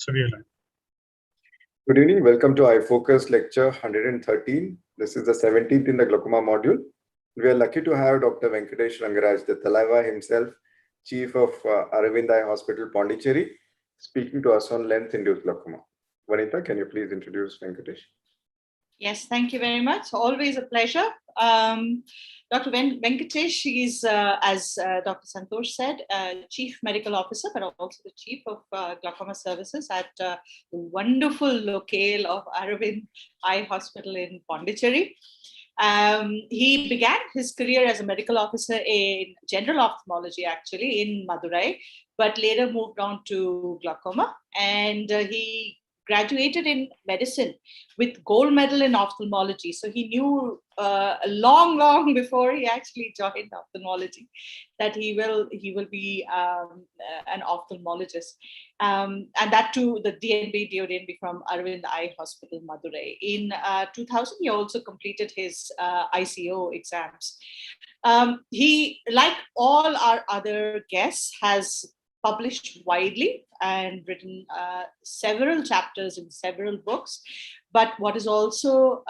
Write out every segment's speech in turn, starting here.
So we are live. Good evening. Welcome to iFocus lecture 113. This is the 17th in the glaucoma module. We are lucky to have Dr. Venkatesh Rengaraj, the Talaiva himself, Chief of Aravind Eye Hospital, Pondicherry, speaking to us on lens-induced glaucoma. Vanita, can you please introduce Venkatesh? Yes, thank you very much. Always a pleasure. Dr. Venkatesh is, as Dr. Santosh said, Chief Medical Officer, but also the Chief of Glaucoma Services at the wonderful locale of Aravind Eye Hospital in Pondicherry. He began his career as a medical officer in general ophthalmology, actually, in Madurai, but later moved on to glaucoma. And he graduated in medicine with gold medal in ophthalmology. So he knew long before he actually joined ophthalmology that he will be an ophthalmologist. And that too, the DNB from Aravind Eye Hospital, Madurai. In 2000, he also completed his ICO exams. He, like all our other guests, has published widely and written several chapters in several books. But what is also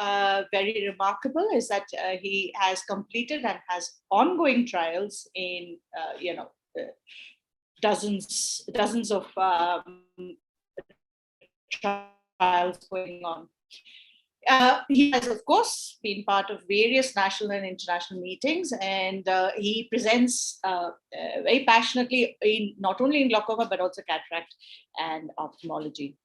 very remarkable is that he has completed and has ongoing trials in, dozens of trials going on. He has, of course, been part of various national and international meetings, and he presents very passionately not only in glaucoma, but also cataract and ophthalmology.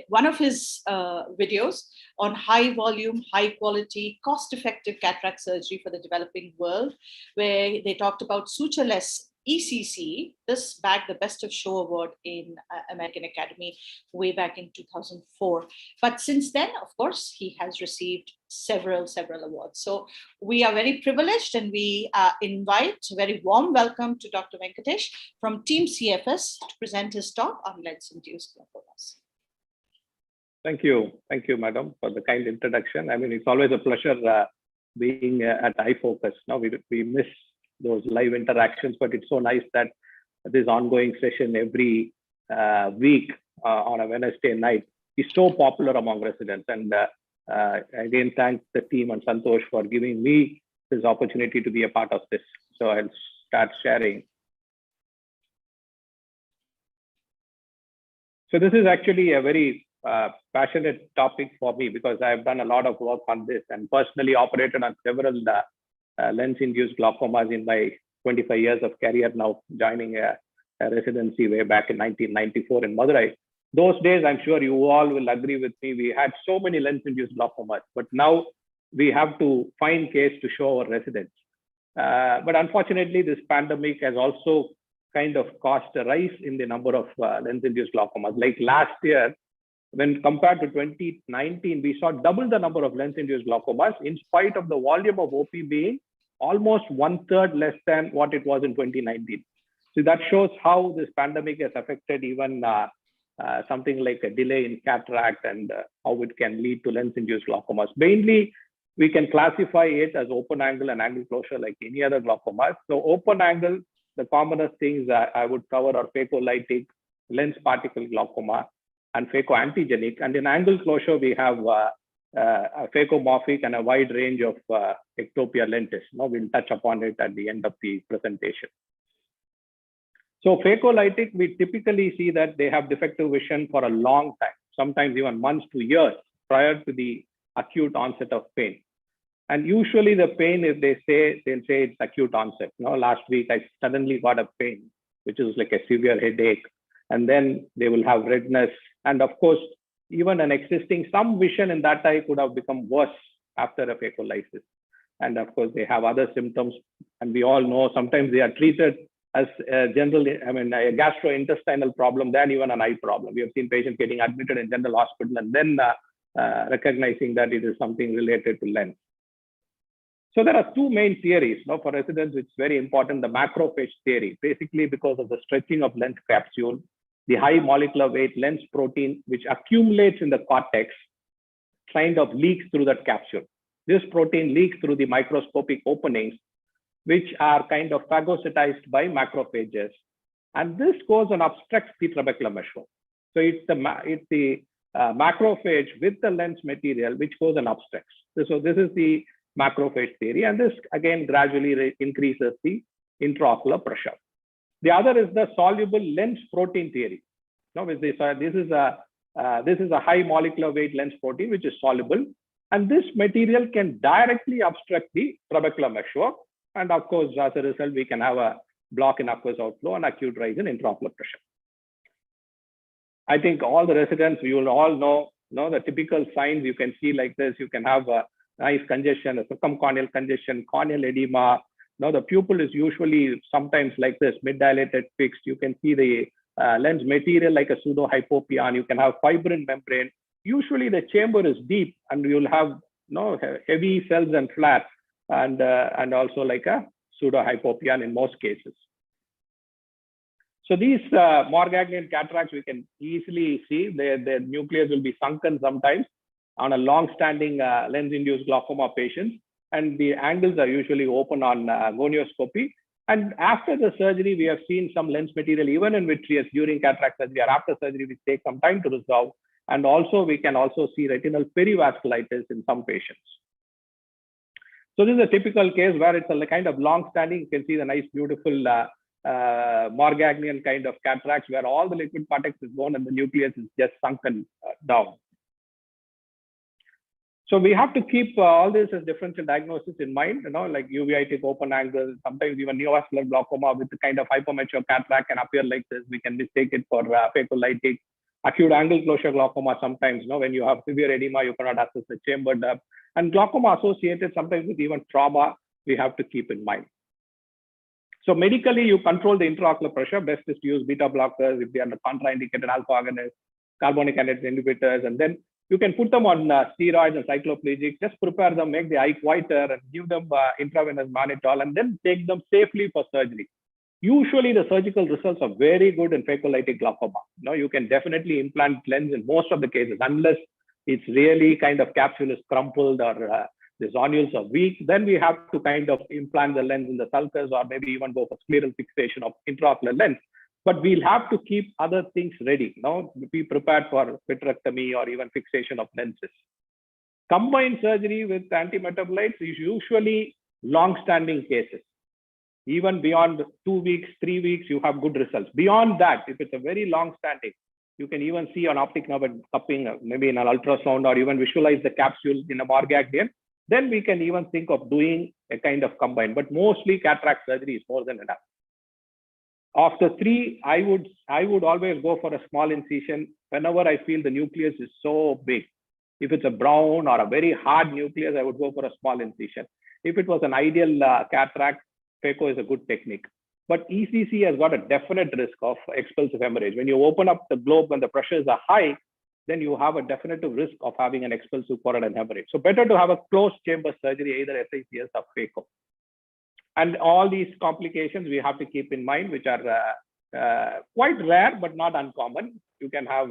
One of his videos on high volume, high quality, cost-effective cataract surgery for the developing world, where they talked about sutureless ECC. This bagged the Best of Show award in American Academy way back in 2004. But since then, of course, he has received several awards. So we are very privileged, and we invite a very warm welcome to Dr. Venkatesh from Team CFS to present his talk on lens-induced glaucomas. Thank you, madam, for the kind introduction. I mean, it's always a pleasure being at iFocus. Now we miss those live interactions, but it's so nice that this ongoing session every week on a Wednesday night is so popular among residents. And again, thank the team and Santosh for giving me this opportunity to be a part of this. So I'll start sharing. So this is actually a very passionate topic for me because I've done a lot of work on this and personally operated on several lens-induced glaucomas in my 25 years of career, now joining a residency way back in 1994 in Madurai. Those days, I'm sure you all will agree with me, we had so many lens-induced glaucomas, but now we have to find case to show our residents. But unfortunately, this pandemic has also kind of caused a rise in the number of lens-induced glaucomas. Like last year, when compared to 2019, we saw double the number of lens-induced glaucomas in spite of the volume of OP being almost 1/3 less than what it was in 2019. So that shows how this pandemic has affected even something like a delay in cataract and how it can lead to lens-induced glaucomas. Mainly, we can classify it as open angle and angle closure like any other glaucomas. So open angle, the commonest things I would cover are phacolytic, lens particle glaucoma, and phacoantigenic. And in angle closure, we have a phacomorphic and a wide range of Ectopia lentis. Now we'll touch upon it at the end of the presentation. So phacolytic, we typically see that they have defective vision for a long time, sometimes even months to years prior to the acute onset of pain. And usually the pain, if they'll say it's acute onset. You know, last week I suddenly got a pain, which is like a severe headache. And then they will have redness. And of course, even an existing, some vision in that eye could have become worse after a phacolysis. And of course, they have other symptoms. And we all know sometimes they are treated as a a gastrointestinal problem than even an eye problem. We have seen patients getting admitted in general hospital and then recognizing that it is something related to lens. So there are two main theories for residents, which is very important. The macrophage theory, basically because of the stretching of lens capsule, the high molecular weight lens protein, which accumulates in the cortex, kind of leaks through that capsule. This protein leaks through the microscopic openings, which are kind of phagocytized by macrophages. And this goes and obstructs the trabecular mesh. So it's the macrophage with the lens material which goes and obstructs. So this is the macrophage theory, and this again gradually increases the intraocular pressure. The other is the soluble lens protein theory. Now, this is a high molecular weight lens protein which is soluble, and this material can directly obstruct the trabecular meshwork, and of course, as a result, we can have a block in aqueous outflow and acute rise in intraocular pressure. I think all the residents, you will all know the typical signs you can see like this. You can have a nice congestion, a circumcorneal congestion, corneal edema. Now the pupil is usually sometimes like this, mid-dilated fixed. You can see the lens material like a pseudo-hypopia, and you can have fibrin membrane. Usually the chamber is deep, and you'll have heavy cells and flats, and also like a pseudo-hypopia in most cases. So these Morgagnonian cataracts, we can easily see the nucleus will be sunken sometimes on a long-standing lens-induced glaucoma patients, and the angles are usually open on gonioscopy. And after the surgery, we have seen some lens material even in vitreous during cataract surgery or after surgery, which takes some time to resolve. And also we can also see retinal perivasculitis in some patients. So this is a typical case where it's a kind of long-standing. You can see the nice, beautiful Morgagnonian kind of cataracts where all the liquid cortex is gone and the nucleus is just sunken down. So we have to keep all this as differential diagnosis in mind, like uveitic open angle, sometimes even neovascular glaucoma with the kind of hypomature cataract can appear like this. We can mistake it for phacolytic. Acute angle closure glaucoma sometimes, when you have severe edema, you cannot access the chamber depth. And glaucoma associated sometimes with even trauma, we have to keep in mind. So medically, you control the intraocular pressure. Best is to use beta blockers if they are contraindicated alpha agonists, carbonic anhydrase inhibitors, and then you can put them on steroids and cycloplegics. Just prepare them, make the eye whiter, and give them intravenous mannitol, and then take them safely for surgery. Usually, the surgical results are very good in phacolytic glaucoma. You can definitely implant lens in most of the cases, unless it's really kind of capsule is crumpled or the zonules are weak. Then we have to kind of implant the lens in the sulcus or maybe even go for scleral fixation of intraocular lens. But we'll have to keep other things ready. Be prepared for vitrectomy or even fixation of lenses. Combined surgery with antimetabolites is usually long-standing cases. Even beyond 2 weeks, 3 weeks, you have good results. Beyond that, if it's a very long-standing, you can even see an optic nerve cupping, maybe in an ultrasound, or even visualize the capsule in a Morgagnonian. Then we can even think of doing a kind of combined. But mostly cataract surgery is more than enough. Of the three, I would always go for a small incision whenever I feel the nucleus is so big. If it's a brown or a very hard nucleus, I would go for a small incision. If it was an ideal cataract, Phaco is a good technique. But ECC has got a definite risk of expulsive hemorrhage. When you open up the globe when the pressures are high, then you have a definitive risk of having an expulsive choroidal hemorrhage. So better to have a closed chamber surgery, either SICS or Phaco. And all these complications we have to keep in mind, which are quite rare, but not uncommon. You can have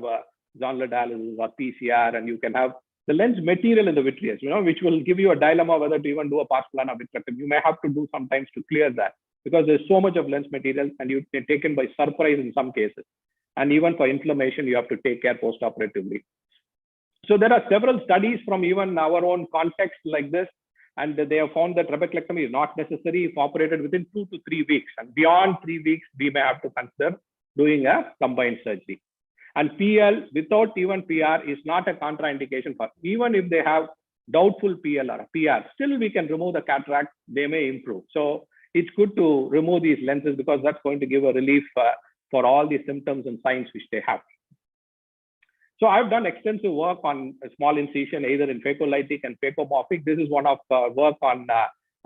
zonular dialysis or PCR, and you can have the lens material in the vitreous, which will give you a dilemma whether to even do a pars plana vitrectomy. You may have to do sometimes to clear that because there's so much of lens material and you're taken by surprise in some cases. And even for inflammation, you have to take care post-operatively. So there are several studies from even our own context like this, and they have found that trabeculectomy is not necessary if operated within 2 to 3 weeks. And beyond 3 weeks, we may have to consider doing a combined surgery. And PL without even PR is not a contraindication for, even if they have doubtful PL or PR, still we can remove the cataract, they may improve. So it's good to remove these lenses because that's going to give a relief for all the symptoms and signs which they have. So I've done extensive work on a small incision, either in phacolytic and phacomorphic. This is one of work on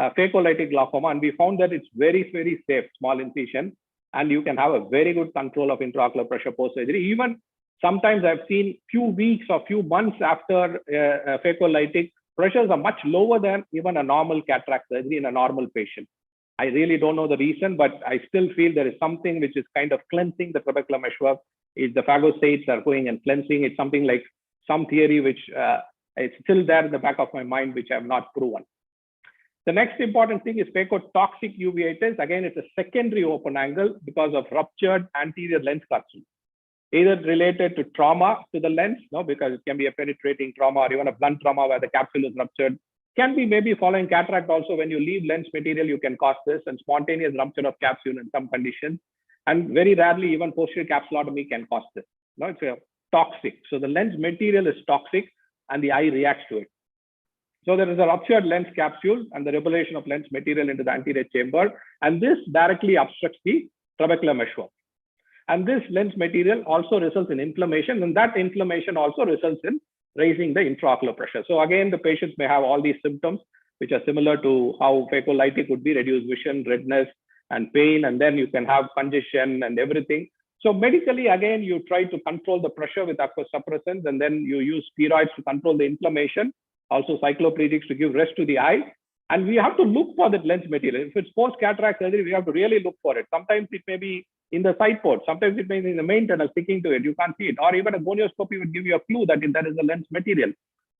phacolytic glaucoma, and we found that it's very, very safe, small incision, and you can have a very good control of intraocular pressure post-surgery. Even sometimes I've seen few weeks or few months after phacolytic, pressures are much lower than even a normal cataract surgery in a normal patient. I really don't know the reason, but I still feel there is something which is kind of cleansing the trabecular meshwork. If the phagocytes are going and cleansing, it's something like some theory which is still there in the back of my mind, which I have not proven. The next important thing is phacotoxic uveitis. Again, it's a secondary open angle because of ruptured anterior lens capsule. either related to trauma to the lens, because it can be a penetrating trauma or even a blunt trauma where the capsule is ruptured. Can be maybe following cataract also. When you leave lens material, you can cause this, and spontaneous rupture of capsule in some conditions. And very rarely, even posterior capsulotomy can cause this. It's toxic. So the lens material is toxic and the eye reacts to it. So there is a ruptured lens capsule and the revelation of lens material into the anterior chamber. And this directly obstructs the trabecular meshwork. And this lens material also results in inflammation. And that inflammation also results in raising the intraocular pressure. So again, the patients may have all these symptoms, which are similar to how phacolitic would be: reduced vision, redness, and pain. And then you can have congestion and everything. So medically, again, you try to control the pressure with aqueous suppressants, and then you use steroids to control the inflammation, also cycloplegics to give rest to the eye. And we have to look for that lens material. If it's post-cataract surgery, we have to really look for it. Sometimes it may be in the side port. Sometimes it may be in the main tunnel, sticking to it. You can't see it. Or even a gonioscopy would give you a clue that there is a lens material.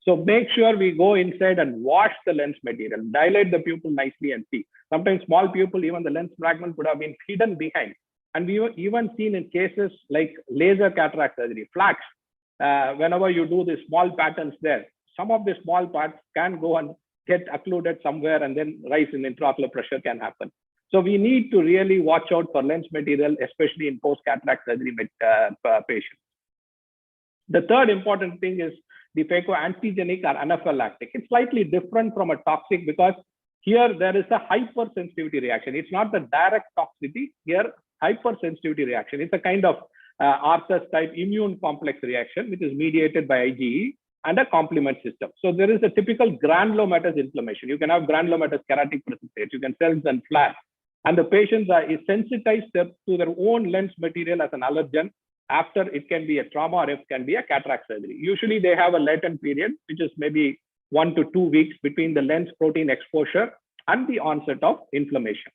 So make sure we go inside and wash the lens material, dilate the pupil nicely and see. Sometimes small pupil, even the lens fragment would have been hidden behind. And we have even seen in cases like laser cataract surgery, flax, whenever you do the small patterns there, some of the small parts can go and get occluded somewhere, and then rise in intraocular pressure can happen. So we need to really watch out for lens material, especially in post-cataract surgery patients. The third important thing is the phacoantigenic or anaphylactic. It's slightly different from a toxic because here there is a hypersensitivity reaction. It's not the direct toxicity. Here, hypersensitivity reaction. It's a kind of Arthur's type immune complex reaction, which is mediated by IgE and a complement system. So there is a typical granulomatous inflammation. You can have granulomatous keratic precipitates. You can cells and flash. And the patients are sensitized to their own lens material as an allergen. After, it can be a trauma or it can be a cataract surgery. Usually they have a latent period, which is maybe 1 to 2 weeks between the lens protein exposure and the onset of inflammation.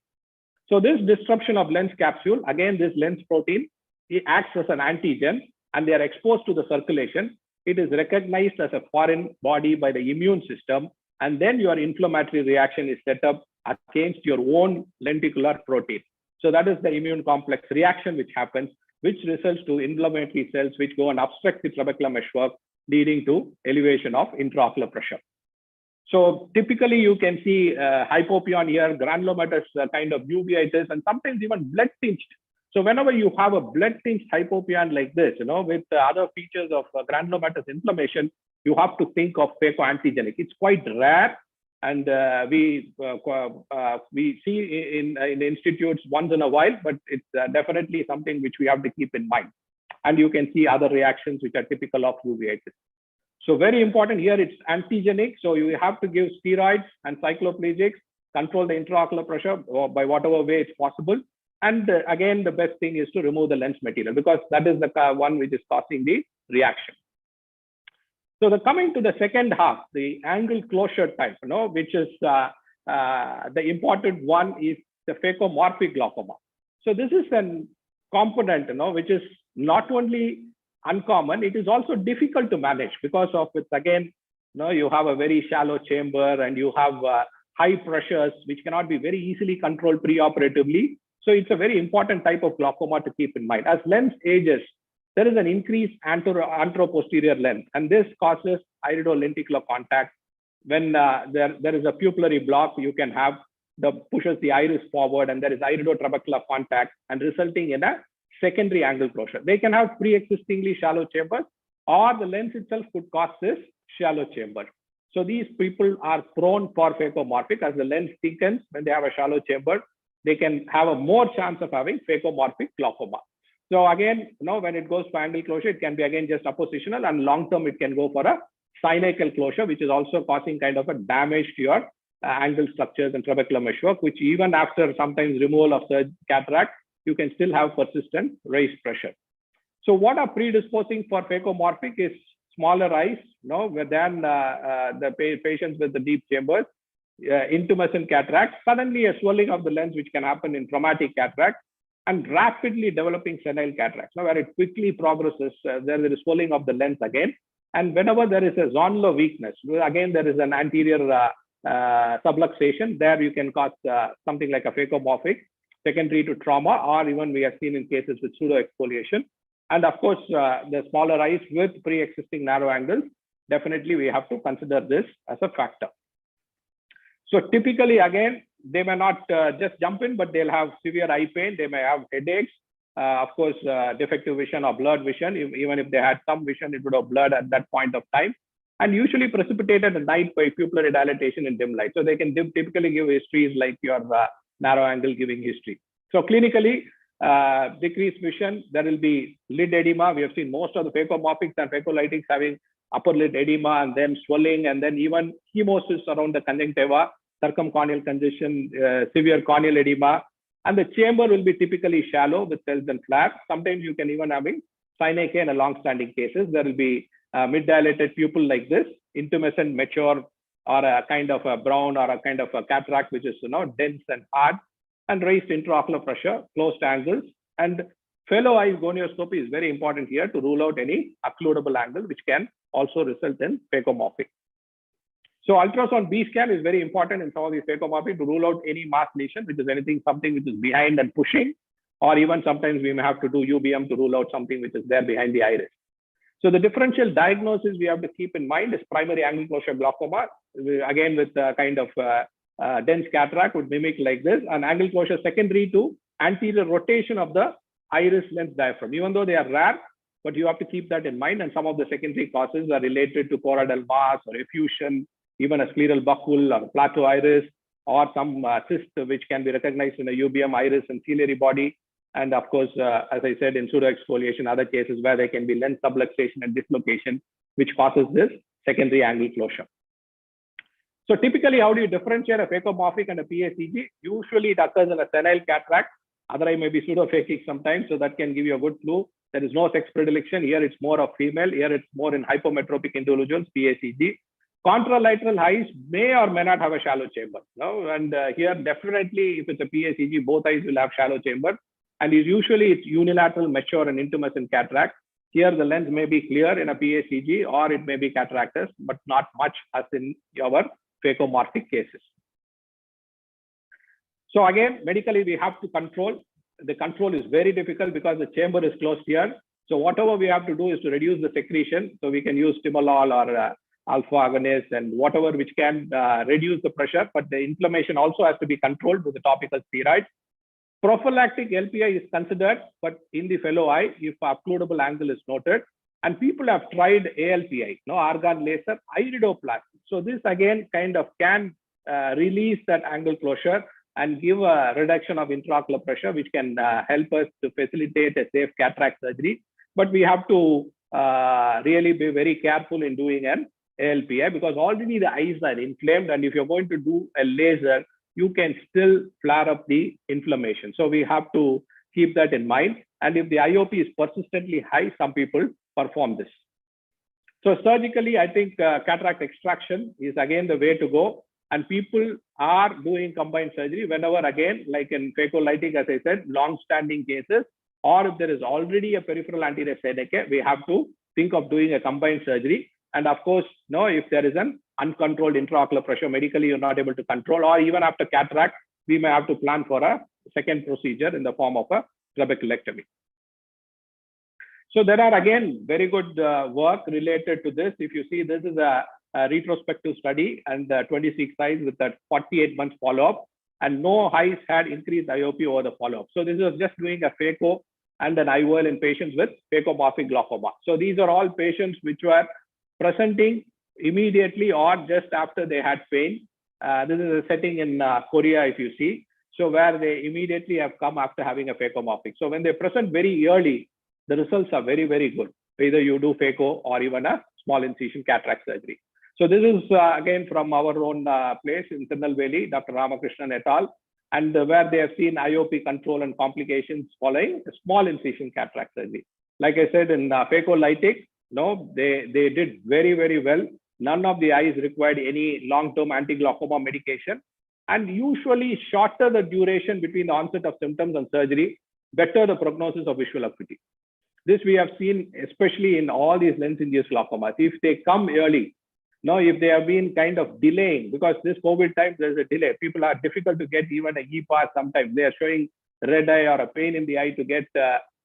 So this disruption of lens capsule, again, this lens protein, it acts as an antigen and they are exposed to the circulation. It is recognized as a foreign body by the immune system. And then your inflammatory reaction is set up against your own lenticular protein. So that is the immune complex reaction which happens, which results to inflammatory cells which go and obstruct the trabecular meshwork, leading to elevation of intraocular pressure. So typically you can see hypopyon here, granulomatous kind of uveitis, and sometimes even blood tinged. So whenever you have a blood tinged hypopyon like this, with other features of granulomatous inflammation, you have to think of phacoantigenic. It's quite rare, and we see in institutes once in a while, but it's definitely something which we have to keep in mind. And you can see other reactions which are typical of uveitis. So very important here, it's antigenic. So you have to give steroids and cycloplegics, control the intraocular pressure by whatever way it's possible. And again, the best thing is to remove the lens material because that is the one which is causing the reaction. So coming to the second half, the angle closure type, which is the important one is the Phacomorphic glaucoma. So this is a component, which is not only uncommon, it is also difficult to manage because of it. Again, you have a very shallow chamber and you have high pressures, which cannot be very easily controlled preoperatively. So it's a very important type of glaucoma to keep in mind. As lens ages, there is an increased anteroposterior lens, and this causes iridolenticular contact. When there is a pupillary block, you can have pushes the iris forward, and there is iridotrabecular contact, and resulting in a secondary angle closure. They can have pre-existingly shallow chambers, or the lens itself could cause this shallow chamber. So these people are prone for phacomorphic. As the lens thickens, when they have a shallow chamber, they can have a more chance of having phacomorphic glaucoma. So again, when it goes for angle closure, it can be again just appositional, and long term it can go for a synachial closure, which is also causing kind of a damage to your angle structures and trabecular meshwork, which even after sometimes removal of the cataract, you can still have persistent raised pressure. So what are predisposing for phacomorphic is smaller eyes, than the patients with the deep chambers, intumescent cataract, suddenly a swelling of the lens, which can happen in traumatic cataract, and rapidly developing senile cataracts, where it quickly progresses. There is swelling of the lens again. And whenever there is a zonular weakness, again, there is an anterior subluxation, there you can cause something like a phacomorphic, secondary to trauma, or even we have seen in cases with pseudo exfoliation. And of course, the smaller eyes with pre-existing narrow angles, definitely we have to consider this as a factor. So typically, again, they may not just jump in, but they'll have severe eye pain. They may have headaches. Of course, defective vision or blurred vision. Even if they had some vision, it would have blurred at that point of time. And usually precipitated at night by pupillary dilatation in dim light. So they can typically give histories like your narrow angle giving history. So clinically, decreased vision, there will be lid edema. We have seen most of the phacomorphics and phacolytics having upper lid edema and then swelling, and then even hemosis around the conjunctiva, circumcorneal congestion, severe corneal edema. And the chamber will be typically shallow with cells and flaps. Sometimes you can even having synechiae in a long-standing cases. There will be mid-dilated pupil like this, intumescent, mature, or a kind of a brown or a kind of a cataract, which is dense and hard, and raised intraocular pressure, closed angles. And fellow eye gonioscopy is very important here to rule out any occludable angle, which can also result in phacomorphic. So ultrasound B scan is very important in some of these phacomorphic to rule out any mass lesion, which is something which is behind and pushing, or even sometimes we may have to do UBM to rule out something which is there behind the iris. So the differential diagnosis we have to keep in mind is primary angle closure glaucoma, again with a kind of dense cataract would mimic like this, and angle closure secondary to anterior rotation of the iris lens diaphragm. Even though they are rare, but you have to keep that in mind, and some of the secondary causes are related to choroidal mass or effusion, even a scleral buckle or plateau iris, or some cyst which can be recognized in a UBM iris and ciliary body. And of course, as I said, in pseudoexfoliation, other cases where there can be lens subluxation and dislocation, which causes this secondary angle closure. So typically, how do you differentiate a phacomorphic and a PACG? Usually it occurs in a senile cataract. Other eye may be pseudophakic sometimes, so that can give you a good clue. There is no sex predilection. Here it's more of female. Here it's more in hypometropic individuals, PACG. Contralateral eyes may or may not have a shallow chamber. No? And here definitely, if it's a PACG, both eyes will have shallow chamber. And usually it's unilateral, mature, and intumescent cataract. Here the lens may be clear in a PACG, or it may be cataractous, but not much as in our phacomorphic cases. So again, medically we have to control. The control is very difficult because the chamber is closed here. So whatever we have to do is to reduce the secretion. So we can use timolol or alpha agonist and whatever which can reduce the pressure, but the inflammation also has to be controlled with the topical steroids. Prophylactic LPI is considered, but in the fellow eye, if occludable angle is noted, and people have tried ALPI, argon laser iridoplasty. So this again kind of can release that angle closure and give a reduction of intraocular pressure, which can help us to facilitate a safe cataract surgery. But we have to really be very careful in doing an ALPI because already the eyes are inflamed, and if you're going to do a laser, you can still flare up the inflammation. So we have to keep that in mind. And if the IOP is persistently high, some people perform this. So surgically, I think cataract extraction is again the way to go. And people are doing combined surgery whenever, again, like in phacolytic, as I said, long-standing cases, or if there is already a peripheral anterior synechiae, we have to think of doing a combined surgery. And of course, if there is an uncontrolled intraocular pressure, medically you're not able to control, or even after cataract, we may have to plan for a second procedure in the form of a trabeculectomy. So there are again very good work related to this. If you see, this is a retrospective study and 26 eyes with a 48 months follow-up, and no eyes had increased IOP over the follow-up. So this was just doing a phaco and an IOL in patients with phacomorphic glaucoma. So these are all patients which were presenting immediately or just after they had pain. This is a setting in Korea, if you see. So where they immediately have come after having a phacomorphic. So when they present very early, the results are very, very good. Either you do phaco or even a small incision cataract surgery. So this is again from our own place in Tirunelveli, Dr. Ramakrishnan et al. And where they have seen IOP control and complications following a small incision cataract surgery. Like I said, in phacolytic, they did very, very well. None of the eyes required any long-term anti-glaucoma medication. And usually shorter the duration between the onset of symptoms and surgery, better the prognosis of visual acuity. This we have seen, especially in all these lens-induced glaucomas. If they come early, if they have been kind of delaying, because this COVID time, there's a delay. People are difficult to get even a e-pass sometimes. They are showing red eye or a pain in the eye to get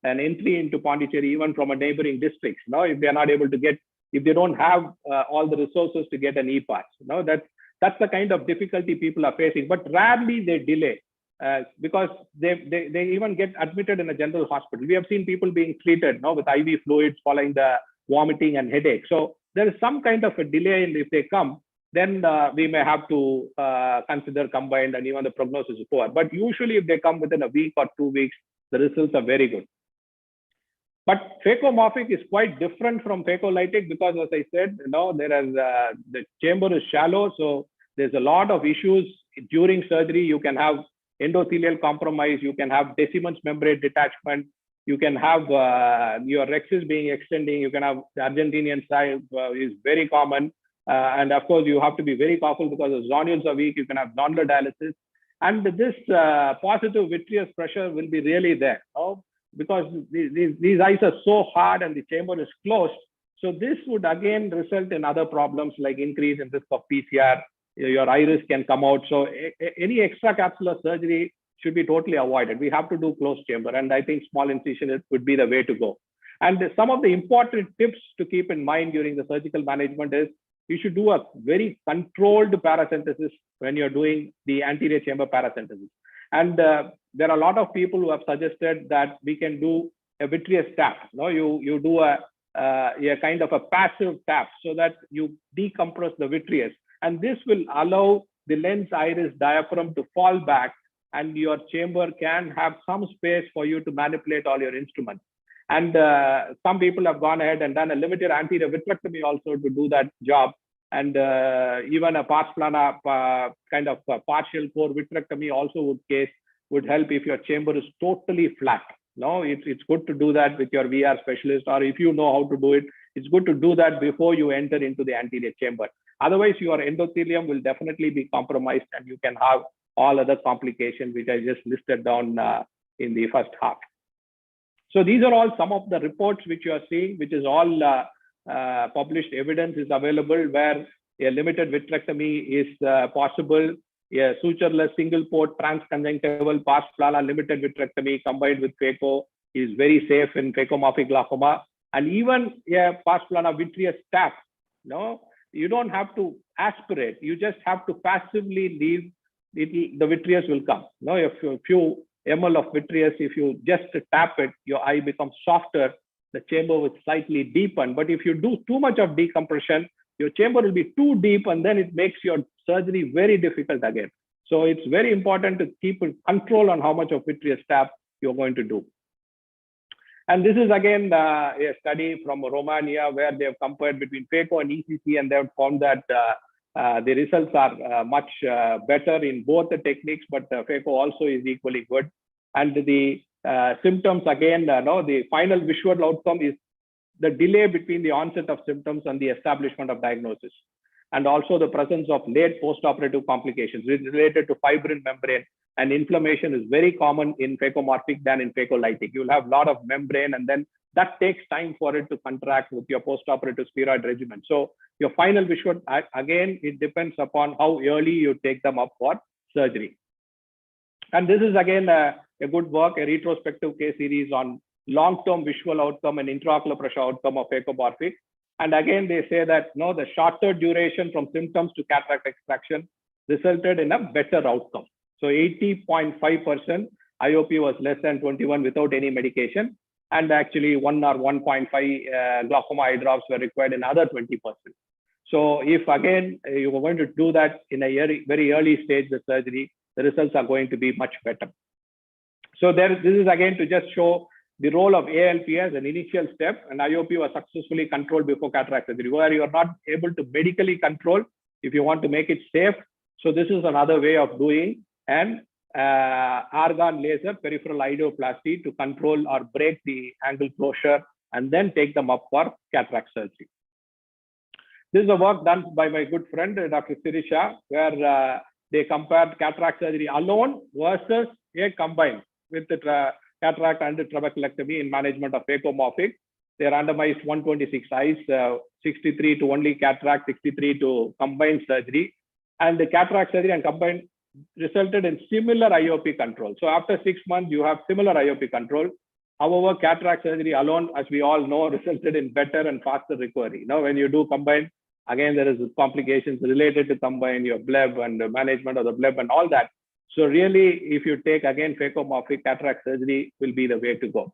an entry into Pondicherry, even from a neighboring district. If they are not able to get, if they don't have all the resources to get an e-pass, that's the kind of difficulty people are facing. But rarely they delay because they even get admitted in a general hospital. We have seen people being treated with IV fluids following the vomiting and headache. So there is some kind of a delay, and if they come, then we may have to consider combined, and even the prognosis is poor. But usually if they come within a week or 2 weeks, the results are very good. But phacomorphic is quite different from phacolytic because, as I said, there is the chamber is shallow, so there's a lot of issues during surgery. You can have endothelial compromise, you can have Descemet's membrane detachment, you can have your rexis being extending, you can have the Argentinian side is very common. And of course, you have to be very careful because the zonules are weak, you can have nodular dialysis. And this positive vitreous pressure will be really there. Because these eyes are so hard and the chamber is closed. So this would again result in other problems like increase in risk of PCR. Your iris can come out. So any extracapsular surgery should be totally avoided. We have to do closed chamber. And I think small incision would be the way to go. And some of the important tips to keep in mind during the surgical management is you should do a very controlled paracentesis when you're doing the anterior chamber paracentesis. And there are a lot of people who have suggested that we can do a vitreous tap. You do a kind of a passive tap so that you decompress the vitreous. And this will allow the lens iris diaphragm to fall back, and your chamber can have some space for you to manipulate all your instruments. And some people have gone ahead and done a limited anterior vitrectomy also to do that job. And even a pars plana kind of partial core vitrectomy also would help if your chamber is totally flat. It's good to do that with your VR specialist, or if you know how to do it, it's good to do that before you enter into the anterior chamber. Otherwise, your endothelium will definitely be compromised, and you can have all other complications, which I just listed down in the first half. So these are all some of the reports which you are seeing, which is all published evidence is available where a limited vitrectomy is possible. A sutureless single port transconjunctival pars plana limited vitrectomy combined with phaco is very safe in phacomorphic glaucoma. And even a pars plana vitreous tap, you don't have to aspirate. You just have to passively leave the vitreous will come. A few ml of vitreous, if you just tap it, your eye becomes softer. The chamber will slightly deepen. But if you do too much of decompression, your chamber will be too deep, and then it makes your surgery very difficult again. So it's very important to keep control on how much of vitreous tap you're going to do. And this is again a study from Romania where they have compared between phaco and ECC, and they have found that the results are much better in both the techniques, but phaco also is equally good. And the symptoms again, the final visual outcome is the delay between the onset of symptoms and the establishment of diagnosis, and also the presence of late postoperative complications related to fibrin membrane, and inflammation is very common in phacomorphic than in phacolytic. You'll have a lot of membrane, and then that takes time for it to contract with your postoperative steroid regimen. So your final visual, again, it depends upon how early you take them up for surgery. And this is again a good work, a retrospective case series on long-term visual outcome and intraocular pressure outcome of phacomorphic. And again, they say that the shorter duration from symptoms to cataract extraction resulted in a better outcome. So 80.5% IOP was less than 21 without any medication. And actually 1 or 1.5 glaucoma eye drops were required in other 20%. So if again, you are going to do that in a very early stage of surgery, the results are going to be much better. So this is again to just show the role of ALP as an initial step, and IOP was successfully controlled before cataract surgery, where you are not able to medically control if you want to make it safe. So this is another way of doing an argon laser peripheral idioplasty to control or break the angle closure and then take them up for cataract surgery. This is a work done by my good friend, Dr. Sirisha, where they compared cataract surgery alone versus a combined with the cataract and the trabeculectomy in management of phacomorphic. They randomized 126 eyes, 63 to only cataract, 63 to combined surgery. And the cataract surgery and combined resulted in similar IOP control. So after 6 months, you have similar IOP control. However, cataract surgery alone, as we all know, resulted in better and faster recovery. Now, when you do combine, again, there is complications related to combine your bleb and the management of the bleb and all that. So really, if you take again phacomorphic cataract surgery will be the way to go.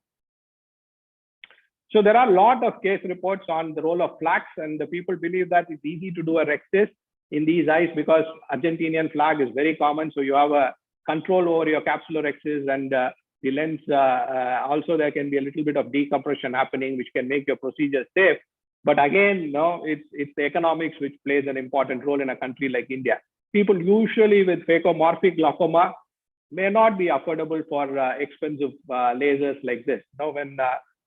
So there are a lot of case reports on the role of flax, and the people believe that it's easy to do a rectus in these eyes because Argentinian flag is very common. So you have a control over your capsular axis, and the lens. Also, there can be a little bit of decompression happening, which can make your procedure safe. But again, no, it's the economics which plays an important role in a country like India. People usually with phacomorphic glaucoma may not be affordable for expensive lasers like this. Now, when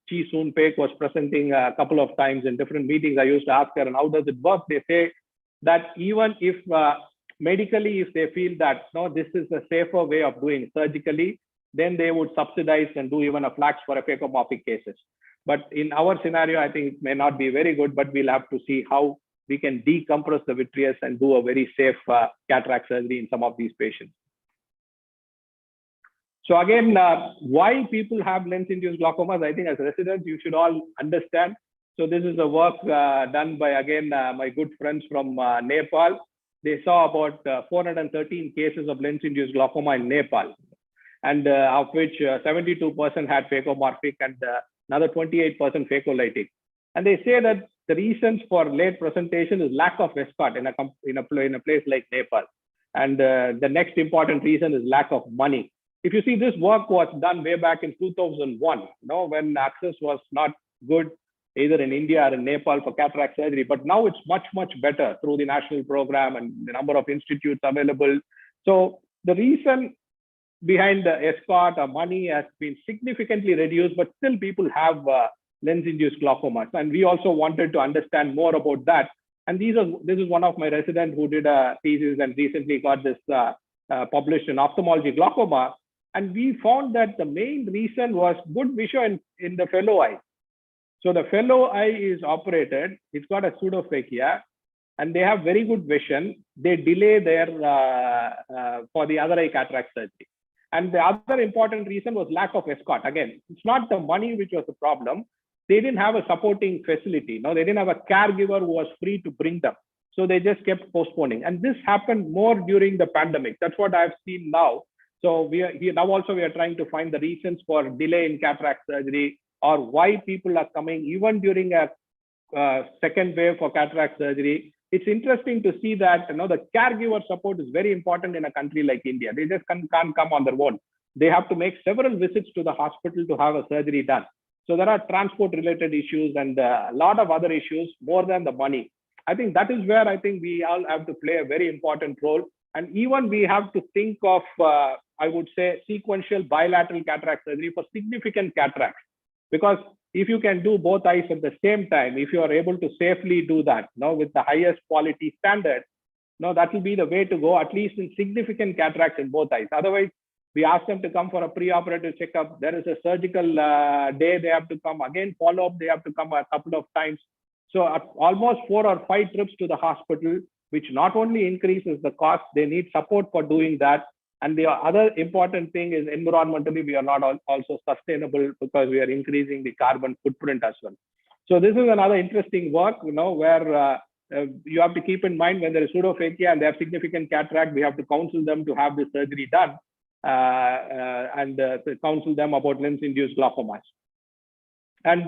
Chi Soon Paik was presenting a couple of times in different meetings, I used to ask her, and how does it work? They say that even if medically, if they feel that no, this is a safer way of doing surgically, then they would subsidize and do even a flax for a phacomorphic cases. But in our scenario, I think it may not be very good, but we'll have to see how we can decompress the vitreous and do a very safe cataract surgery in some of these patients. So again, why people have lens-induced glaucomas, I think as residents, you should all understand. So this is a work done by, again, my good friends from Nepal. They saw about 413 cases of lens-induced glaucoma in Nepal, and of which 72% had phacomorphic and another 28% phacolytic. And they say that the reasons for late presentation is lack of escort in a place like Nepal. And the next important reason is lack of money. If you see, this work was done way back in 2001, you know, when access was not good either in India or in Nepal for cataract surgery. But now it's much, much better through the national program and the number of institutes available. So the reason behind the escort or money has been significantly reduced, but still people have lens-induced glaucomas. And we also wanted to understand more about that. And this is one of my residents who did a thesis and recently got this published in Ophthalmology Glaucoma. And we found that the main reason was good vision in the fellow eye. So the fellow eye is operated, it's got a pseudophakia, and they have very good vision. They delay their for the other eye cataract surgery. And the other important reason was lack of escort. Again, it's not the money which was the problem. They didn't have a supporting facility. No, they didn't have a caregiver who was free to bring them. So they just kept postponing. And this happened more during the pandemic. That's what I've seen now. So we are trying to find the reasons for delay in cataract surgery, or why people are coming even during a second wave for cataract surgery. It's interesting to see that the caregiver support is very important in a country like India. They just can't come on their own. They have to make several visits to the hospital to have a surgery done. So there are transport related issues and a lot of other issues more than the money. I think that is where I think we all have to play a very important role. And even we have to think of, I would say, sequential bilateral cataract surgery for significant cataracts. Because if you can do both eyes at the same time, if you are able to safely do that with the highest quality standard, that will be the way to go, at least in significant cataracts in both eyes. Otherwise, we ask them to come for a preoperative checkup. There is a surgical day they have to come. Again, follow-up, they have to come a couple of times. So almost 4 or 5 trips to the hospital, which not only increases the cost, they need support for doing that. And the other important thing is environmentally, we are not also sustainable because we are increasing the carbon footprint as well. So this is another interesting work, where you have to keep in mind when there is pseudophakia and they have significant cataract, we have to counsel them to have this surgery done and to counsel them about lens-induced glaucomas. And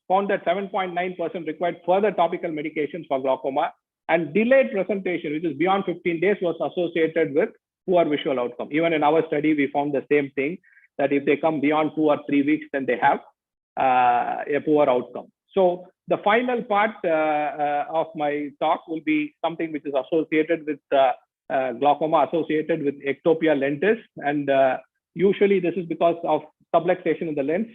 found that 7.9% required further topical medications for glaucoma, and delayed presentation, which is beyond 15 days, was associated with poor visual outcome. Even in our study, we found the same thing, that if they come beyond 2 or 3 weeks, then they have a poor outcome. So the final part of my talk will be something which is associated with glaucoma associated with Ectopia lentis. And usually this is because of subluxation in the lens.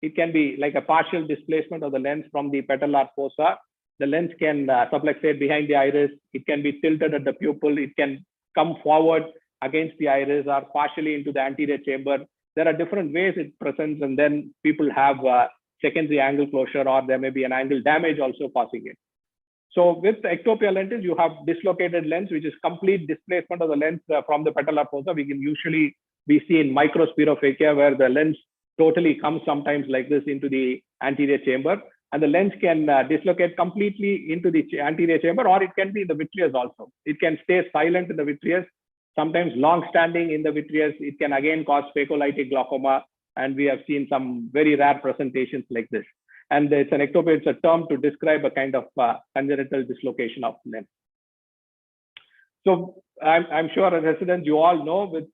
It can be like a partial displacement of the lens from the patellar fossa. The lens can subluxate behind the iris. It can be tilted at the pupil. It can come forward against the iris or partially into the anterior chamber. There are different ways it presents, and then people have secondary angle closure, or there may be an angle damage also causing it. So with the Ectopia lentis, you have dislocated lens, which is complete displacement of the lens from the patellar fossa. We can usually be seen microspirophakia, where the lens totally comes sometimes like this into the anterior chamber, and the lens can dislocate completely into the anterior chamber, or it can be in the vitreous also. It can stay silent in the vitreous, sometimes long-standing in the vitreous. It can again cause phacolytic glaucoma, and we have seen some very rare presentations like this. And it's an ectopia, it's a term to describe a kind of congenital dislocation of lens. So I'm sure as residents, you all know with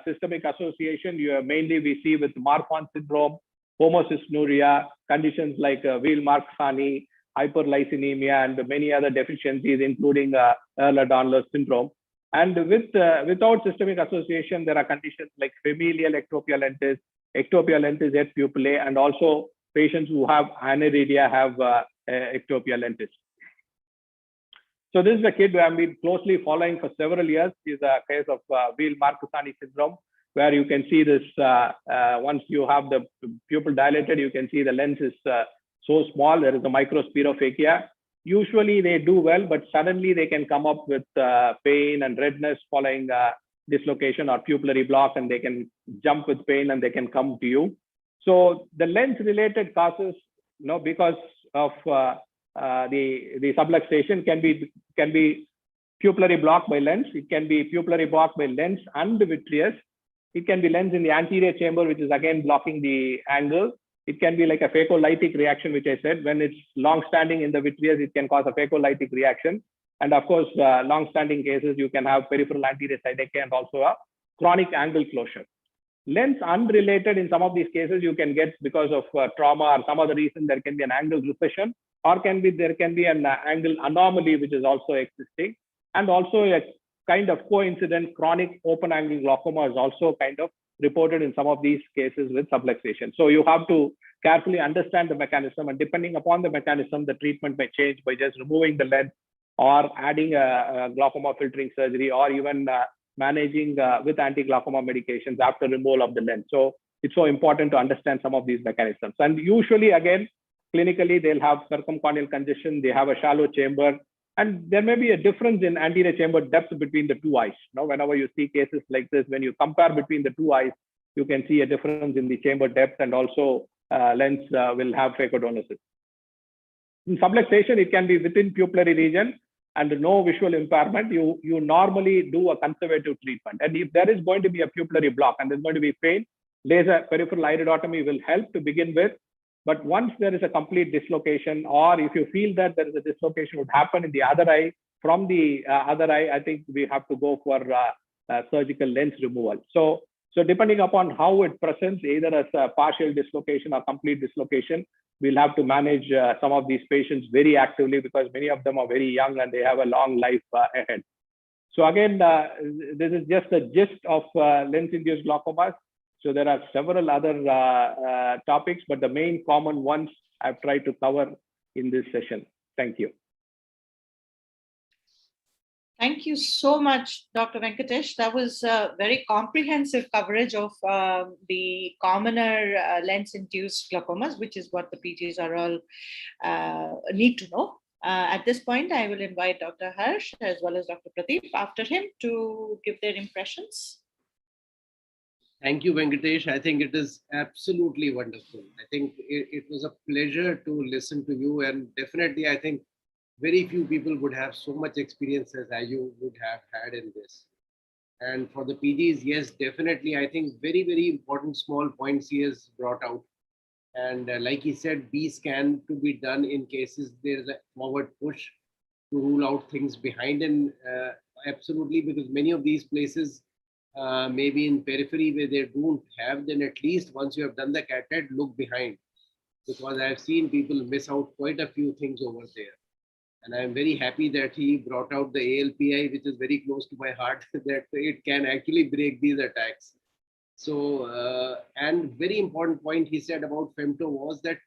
systemic association, mainly we see with Marfan syndrome, homocystinuria, conditions like Weil-Marksani, hyperlysinemia, and many other deficiencies, including Ehlers-Danlos syndrome. And without systemic association, there are conditions like familial ectopia lentis et pupillae, and also patients who have aniridia have ectopia lentis. So this is a kid who I've been closely following for several years. He's a case of Weil-Marksani syndrome, where you can see this, once you have the pupil dilated, you can see the lens is so small, there is a microspirophakia. Usually they do well, but suddenly they can come up with pain and redness following dislocation or pupillary block, and they can jump with pain and they can come to you. So the lens-related causes, because of the subluxation can be pupillary block by lens. It can be pupillary block by lens and the vitreous. It can be lens in the anterior chamber, which is again blocking the angle. It can be like a phacolytic reaction, which I said, when it's long-standing in the vitreous, it can cause a phacolytic reaction. And of course, long-standing cases, you can have peripheral anterior syndacea and also a chronic angle closure. Lens unrelated, in some of these cases, you can get because of trauma or some other reason, there can be an angle recession, or there can be an angle anomaly, which is also existing. And also a kind of coincident chronic open angle glaucoma is also kind of reported in some of these cases with subluxation. So you have to carefully understand the mechanism, and depending upon the mechanism, the treatment may change by just removing the lens or adding a glaucoma filtering surgery, or even managing with anti-glaucoma medications after removal of the lens. So it's so important to understand some of these mechanisms. And usually, again, clinically, they'll have circumcorneal congestion, they have a shallow chamber, and there may be a difference in anterior chamber depth between the two eyes. Whenever you see cases like this, when you compare between the two eyes, you can see a difference in the chamber depth, and also lens will have phacodonosis. In subluxation, it can be within pupillary region and no visual impairment. You normally do a conservative treatment. And if there is going to be a pupillary block and there's going to be pain, laser peripheral iridotomy will help to begin with. But once there is a complete dislocation, or if you feel that there is a dislocation would happen in the other eye, from the other eye, I think we have to go for surgical lens removal. So depending upon how it presents, either as a partial dislocation or complete dislocation, we'll have to manage some of these patients very actively, because many of them are very young and they have a long life ahead. So again, this is just a gist of lens-induced glaucomas. So there are several other topics, but the main common ones I've tried to cover in this session. Thank you. Thank you so much, Dr. Venkatesh. That was a very comprehensive coverage of the commoner lens-induced glaucomas, which is what the PGs are all need to know. At this point, I will invite Dr. Harsh as well as Dr. Pradeep after him to give their impressions. Thank you, Venkatesh. I think it is absolutely wonderful. I think it was a pleasure to listen to you, and definitely I think very few people would have so much experience as you would have had in this. And for the PGs, yes, definitely, I think very, very important small points he has brought out. And like he said, B scan to be done in cases there is a forward push to rule out things behind. And absolutely, because many of these places, maybe in periphery where they don't have, then at least once you have done the cataract, look behind. Because I've seen people miss out quite a few things over there. And I'm very happy that he brought out the ALPI, which is very close to my heart, that it can actually break these attacks. So, and very important point he said about femto was that,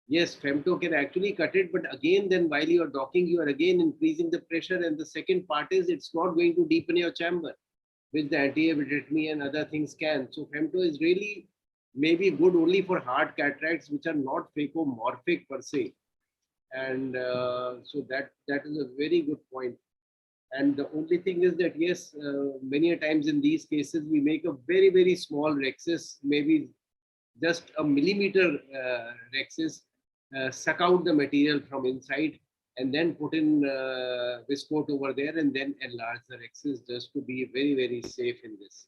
yes, femto can actually cut it, but again, then while you are docking, you are again increasing the pressure. And the second part is it's not going to deepen your chamber, which the anti-vitrectomy and other things can. So femto is really maybe good only for hard cataracts, which are not phacomorphic per se. And so that is a very good point. And the only thing is that, yes, many a times in these cases, we make a very, very small rhexis, maybe just a millimeter rexis, suck out the material from inside, and then put in viscoat over there, and then enlarge the rexis, just to be very, very safe in this.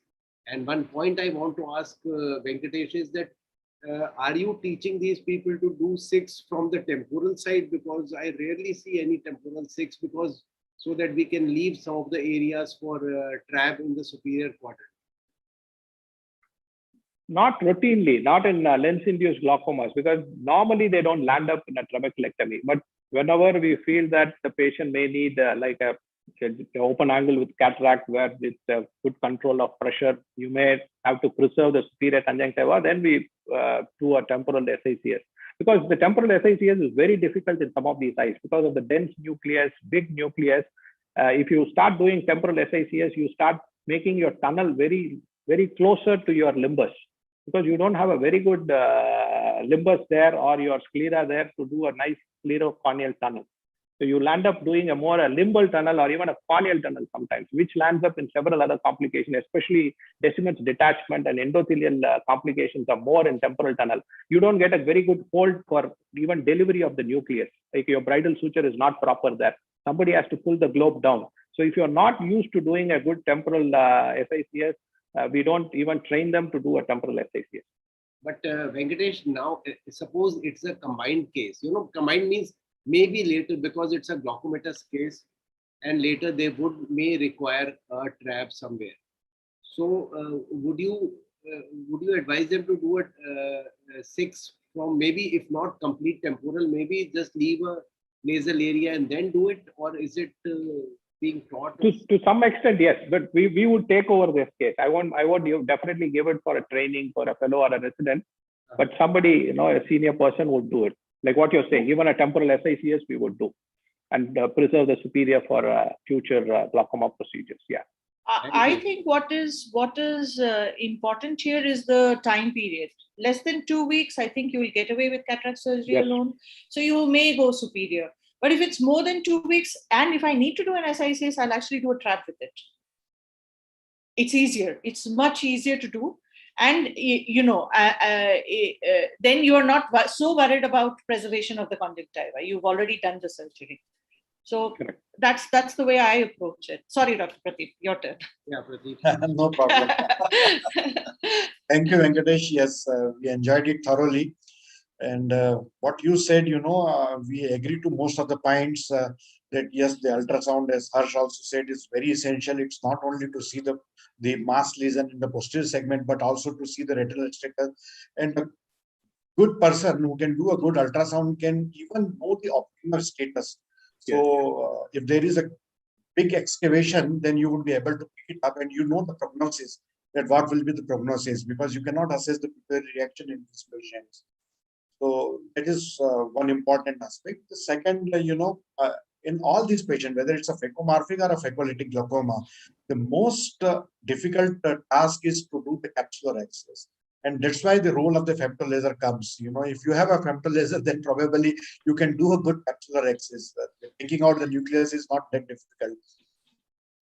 And one point I want to ask Venkatesh is that are you teaching these people to do 6 from the temporal side? Because I rarely see any temporal 6, because so that we can leave some of the areas for trab in the superior quadrant. Not routinely, not in lens-induced glaucomas, because normally they don't land up in a trabeculectomy. But whenever we feel that the patient may need like a open angle with cataract, where with good control of pressure, you may have to preserve the superior conjunctiva, then we do a temporal SICS. Because the temporal SICS is very difficult in some of these eyes because of the dense nucleus, big nucleus. If you start doing temporal SICS, you start making your tunnel very, very closer to your limbus, because you don't have a very good limbus there or your sclera there to do a nice sclerocorneal tunnel. So you land up doing a limbal tunnel or even a corneal tunnel sometimes, which lands up in several other complications, especially Descemet's detachment and endothelial complications are more in temporal tunnel. You don't get a very good hold for even delivery of the nucleus. Like your bridal suture is not proper there. Somebody has to pull the globe down. So if you're not used to doing a good temporal SICS, we don't even train them to do a temporal SICS. But Venkatesh, now suppose it's a combined case. Combined means maybe later, because it's a glaucomatous case, and later they may require a trab somewhere. So would you advise them to do a 6 from, maybe if not complete temporal, maybe just leave a nasal area and then do it, or is it being taught? To some extent, yes, but we would take over this case. I would definitely give it for a training for a fellow or a resident, but somebody, a senior person would do it. Like what you're saying, even a temporal SICS we would do, and preserve the superior for future glaucoma procedures. Yeah. I think what is important here is the time period. Less than 2 weeks, I think you will get away with cataract surgery alone. So you may go superior. But if it's more than 2 weeks, and if I need to do an SICS, I'll actually do a trab with it. It's easier. It's much easier to do. And, then you are not so worried about preservation of the conjunctiva. You've already done the surgery. So that's the way I approach it. Sorry, Dr. Pradeep, your turn. Yeah, Pradeep. No problem. Thank you, Venkatesh. Yes, we enjoyed it thoroughly. And what you said, we agree to most of the points that yes, the ultrasound, as Harsh also said, is very essential. It's not only to see the mass lesion in the posterior segment, but also to see the retinal extractor. And a good person who can do a good ultrasound can even know the optimal status. So if there is a big excavation, then you would be able to pick it up, and the prognosis, that what will be the prognosis, because you cannot assess the pupillary reaction in these patients. So that is one important aspect. The second, in all these patients, whether it's a phacomorphic or a phacolytic glaucoma, the most difficult task is to do the capsular axis. And that's why the role of the femtolaser comes. If you have a femtolaser, then probably you can do a good capsular axis. Taking out the nucleus is not that difficult.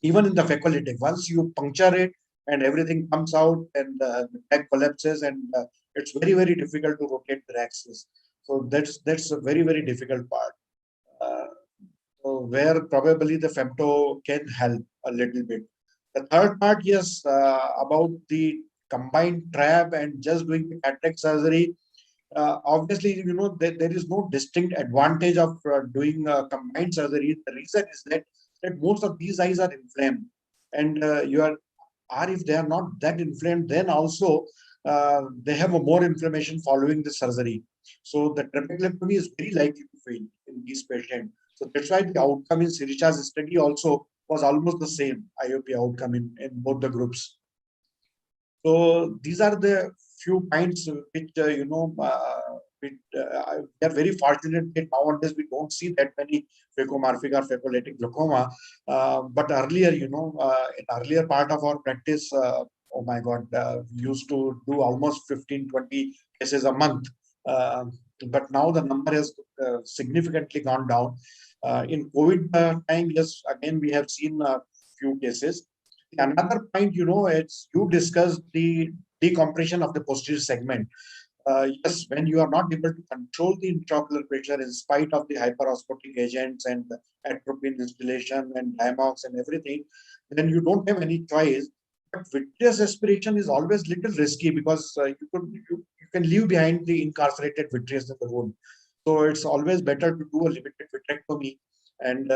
Even in the phacolytic, once you puncture it and everything comes out and the bag collapses, and it's very, very difficult to rotate the axis. So that's a very, very difficult part. Where probably the femto can help a little bit. The third part, yes, about the combined trab and just doing the cataract surgery. Obviously, there is no distinct advantage of doing combined surgery. The reason is that most of these eyes are inflamed, and if they are not that inflamed, then also they have a more inflammation following the surgery. So the trabeculectomy is very likely to fail in these patients. So that's why the outcome in Siricha's study also was almost the same IOP outcome in both the groups. So these are the few points which, we are very fortunate that nowadays we don't see that many phacomorphic or phacolytic glaucoma. But earlier, in earlier part of our practice, oh my God, we used to do almost 15, 20 cases a month. But now the number has significantly gone down. In COVID time, yes, again, we have seen a few cases. Another point, it's you discussed the decompression of the posterior segment. yes, when you are not able to control the intraocular pressure in spite of the hyperosmotic agents and the atropine distillation and Diamox and everything, then you don't have any choice. But vitreous aspiration is always little risky because you can leave behind the incarcerated vitreous in the wound. So it's always better to do a limited vitrectomy. And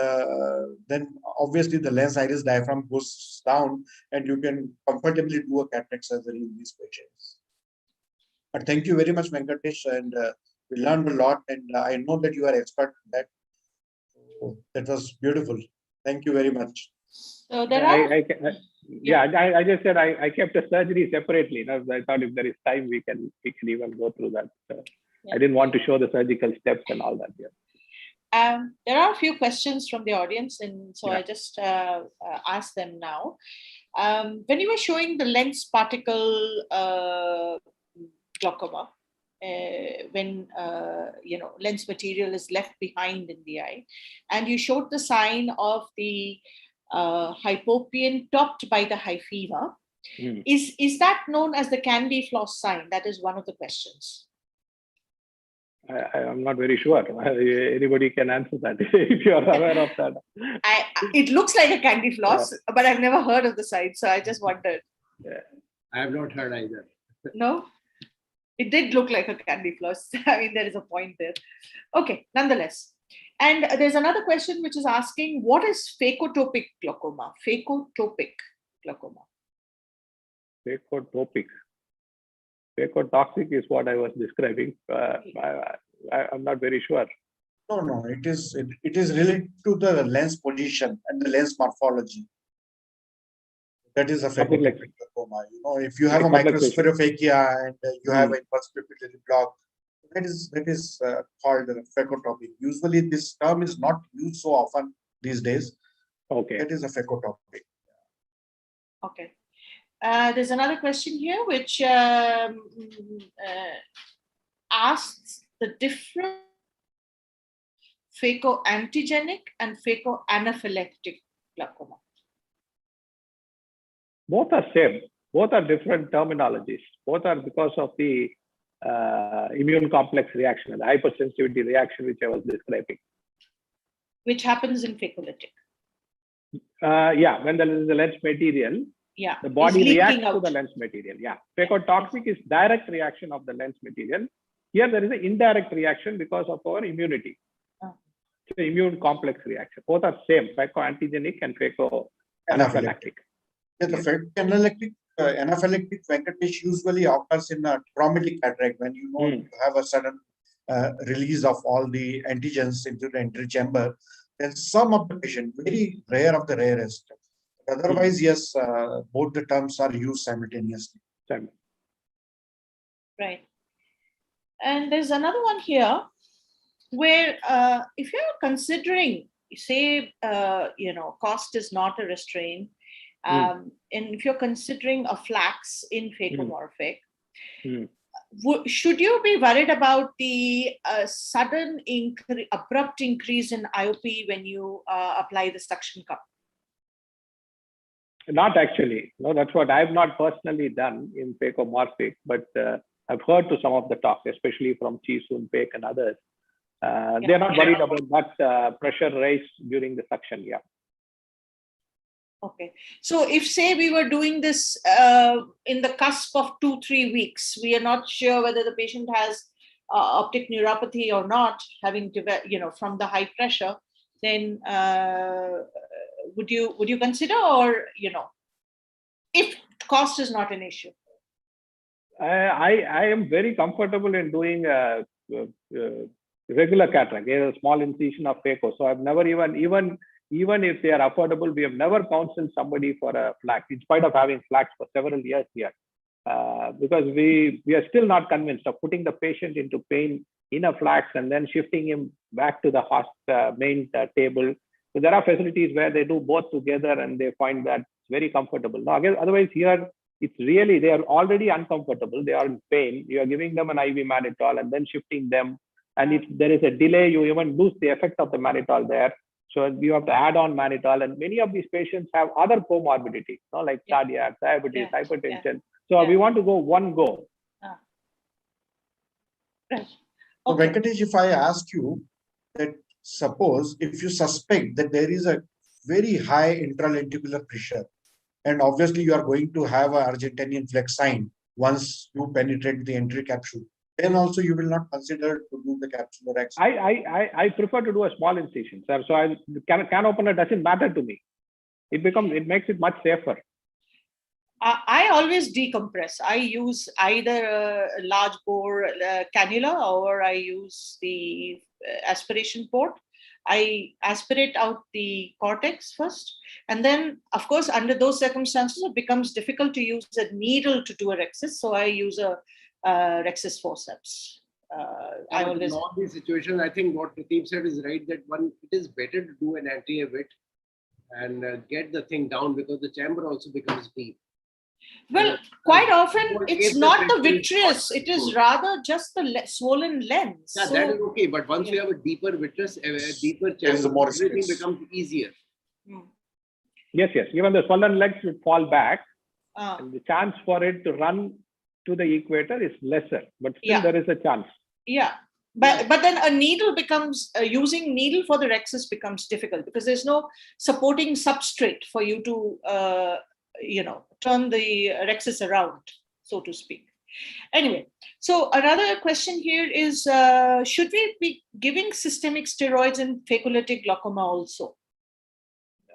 then obviously the lens iris diaphragm goes down and you can comfortably do a cataract surgery in these patients. But thank you very much, Venkatesh, and we learned a lot, and I know that you are expert in that. So that was beautiful. Thank you very much. So there are. I just said I kept a surgery separately. I thought if there is time, we can even go through that. I didn't want to show the surgical steps and all that. Yeah. There are a few questions from the audience, and so I just ask them now. When you were showing the lens particle glaucoma, when lens material is left behind in the eye, and you showed the sign of the hypopion topped by the hyphema, is that known as the candy floss sign? That is one of the questions. I'm not very sure. Anybody can answer that if you're aware of that. It looks like a candy floss, but I've never heard of the sign, so I just wondered. Yeah. I have not heard either. No? It did look like a candy floss. I mean, there is a point there. Okay, nonetheless. And there's another question which is asking, what is phacotopic glaucoma? Phacotopic glaucoma. Phacotopic. Phacotoxic is what I was describing. I'm not very sure. No. It is related to the lens position and the lens morphology. That is a phacotopic glaucoma. If you have a microspherophakia and you have a impulse pupillary block, that is called phacotopic. Usually, this term is not used so often these days. Okay. That is a phacotopic. Okay. There's another question here which asks the difference phacoantigenic and phacoanaphylactic glaucoma. Both are same. Both are different terminologies. Both are because of the immune complex reaction, the hypersensitivity reaction which I was describing. Which happens in phacolytic. When there is a lens material, the body reacts to the lens material. Phacotoxic is direct reaction of the lens material. Here there is an indirect reaction because of our immunity. It's an immune complex reaction. Both are same, phacoantigenic and phacoanaphylactic. The phacoanaphylactic Venkatesh usually occurs in a traumatic cataract when you have a sudden release of all the antigens into the entry chamber. Then some of the patient, very rare of the rarest. Otherwise, yes, both the terms are used simultaneously. Right. And there's another one here where if you're considering, say, cost is not a restraint, and if you're considering a flax in phacomorphic, should you be worried about the sudden abrupt increase in IOP when you apply the suction cup? Not actually. No, that's what I've not personally done in phacomorphic, but I've heard to some of the talk, especially from Chi Soon Paik and others. They're not worried about that pressure rise during the suction. Yeah. Okay. So if, say, we were doing this in the cusp of 2-3 weeks, we are not sure whether the patient has optic neuropathy or not, having from the high pressure, then would you consider, or if cost is not an issue? I am very comfortable in doing regular cataract, a small incision of phaco. So I've never even if they are affordable, we have never counseled somebody for a flax, in spite of having flax for several years here, because we are still not convinced of putting the patient into pain in a flax and then shifting him back to the main table. So there are facilities where they do both together and they find that very comfortable. Now, again, otherwise here, it's really, they are already uncomfortable. They are in pain. You are giving them an IV mannitol and then shifting them. And if there is a delay, you even lose the effect of the mannitol there. So you have to add on mannitol, and many of these patients have other comorbidities, like cardiac, diabetes, hypertension. So we want to go one go. Right. So, Okay. Venkatesh, if I ask you that suppose if you suspect that there is a very high intralenticular pressure, and obviously you are going to have a Argentinian flex sign once you penetrate the entry capsule, then also you will not consider to do the capsular axis. I prefer to do a small incision, sir. So can opener doesn't matter to me. It makes it much safer. I always decompress. I use either a large bore cannula, or I use the aspiration port. I aspirate out the cortex first. And then, of course, under those circumstances, it becomes difficult to use a needle to do a rexis. So I use a rexis forceps. I always. In all these situations, I think what Pradeep said is right, that it is better to do an anti-avit and get the thing down, because the chamber also becomes deep. Well, quite often it's if the not the pressure is vitreous, it is rather just the swollen lens. Yeah, So, that is okay. But once you have a deeper vitreous, a deeper There is chamber, more everything space. becomes easier. Yes. Even the swollen legs would fall back, uh, and the chance for it to run to the equator is lesser. But still, Yeah. there is a chance. yeah. But then a needle becomes, using needle for the rexis becomes difficult, because there's no supporting substrate for you to, turn the rexis around, so to speak. Anyway, so another question here is, should we be giving systemic steroids in phacolytic glaucoma also?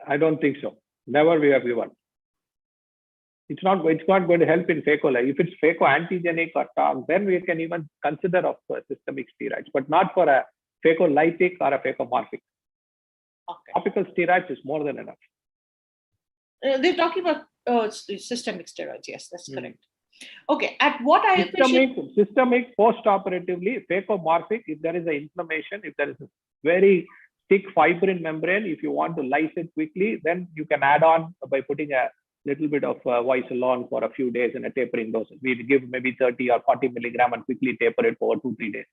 I don't think so. Never we have given. It's not going to help in phaco. If it's phaco antigenic or TOC, then we can even consider of systemic steroids, but not for a phacolytic or a phacomorphic. Okay. Topical steroids is more than enough. They're talking about systemic steroids. Yes, that's correct. Okay. At what Systemic post-operatively, phacomorphic, if there is an inflammation, if there is a very thick fibrin membrane, if you want to lyse it quickly, then you can add on by putting a little bit of Visalon for a few days in a tapering dose. We give maybe 30 or 40 milligram and quickly taper it for 2-3 days.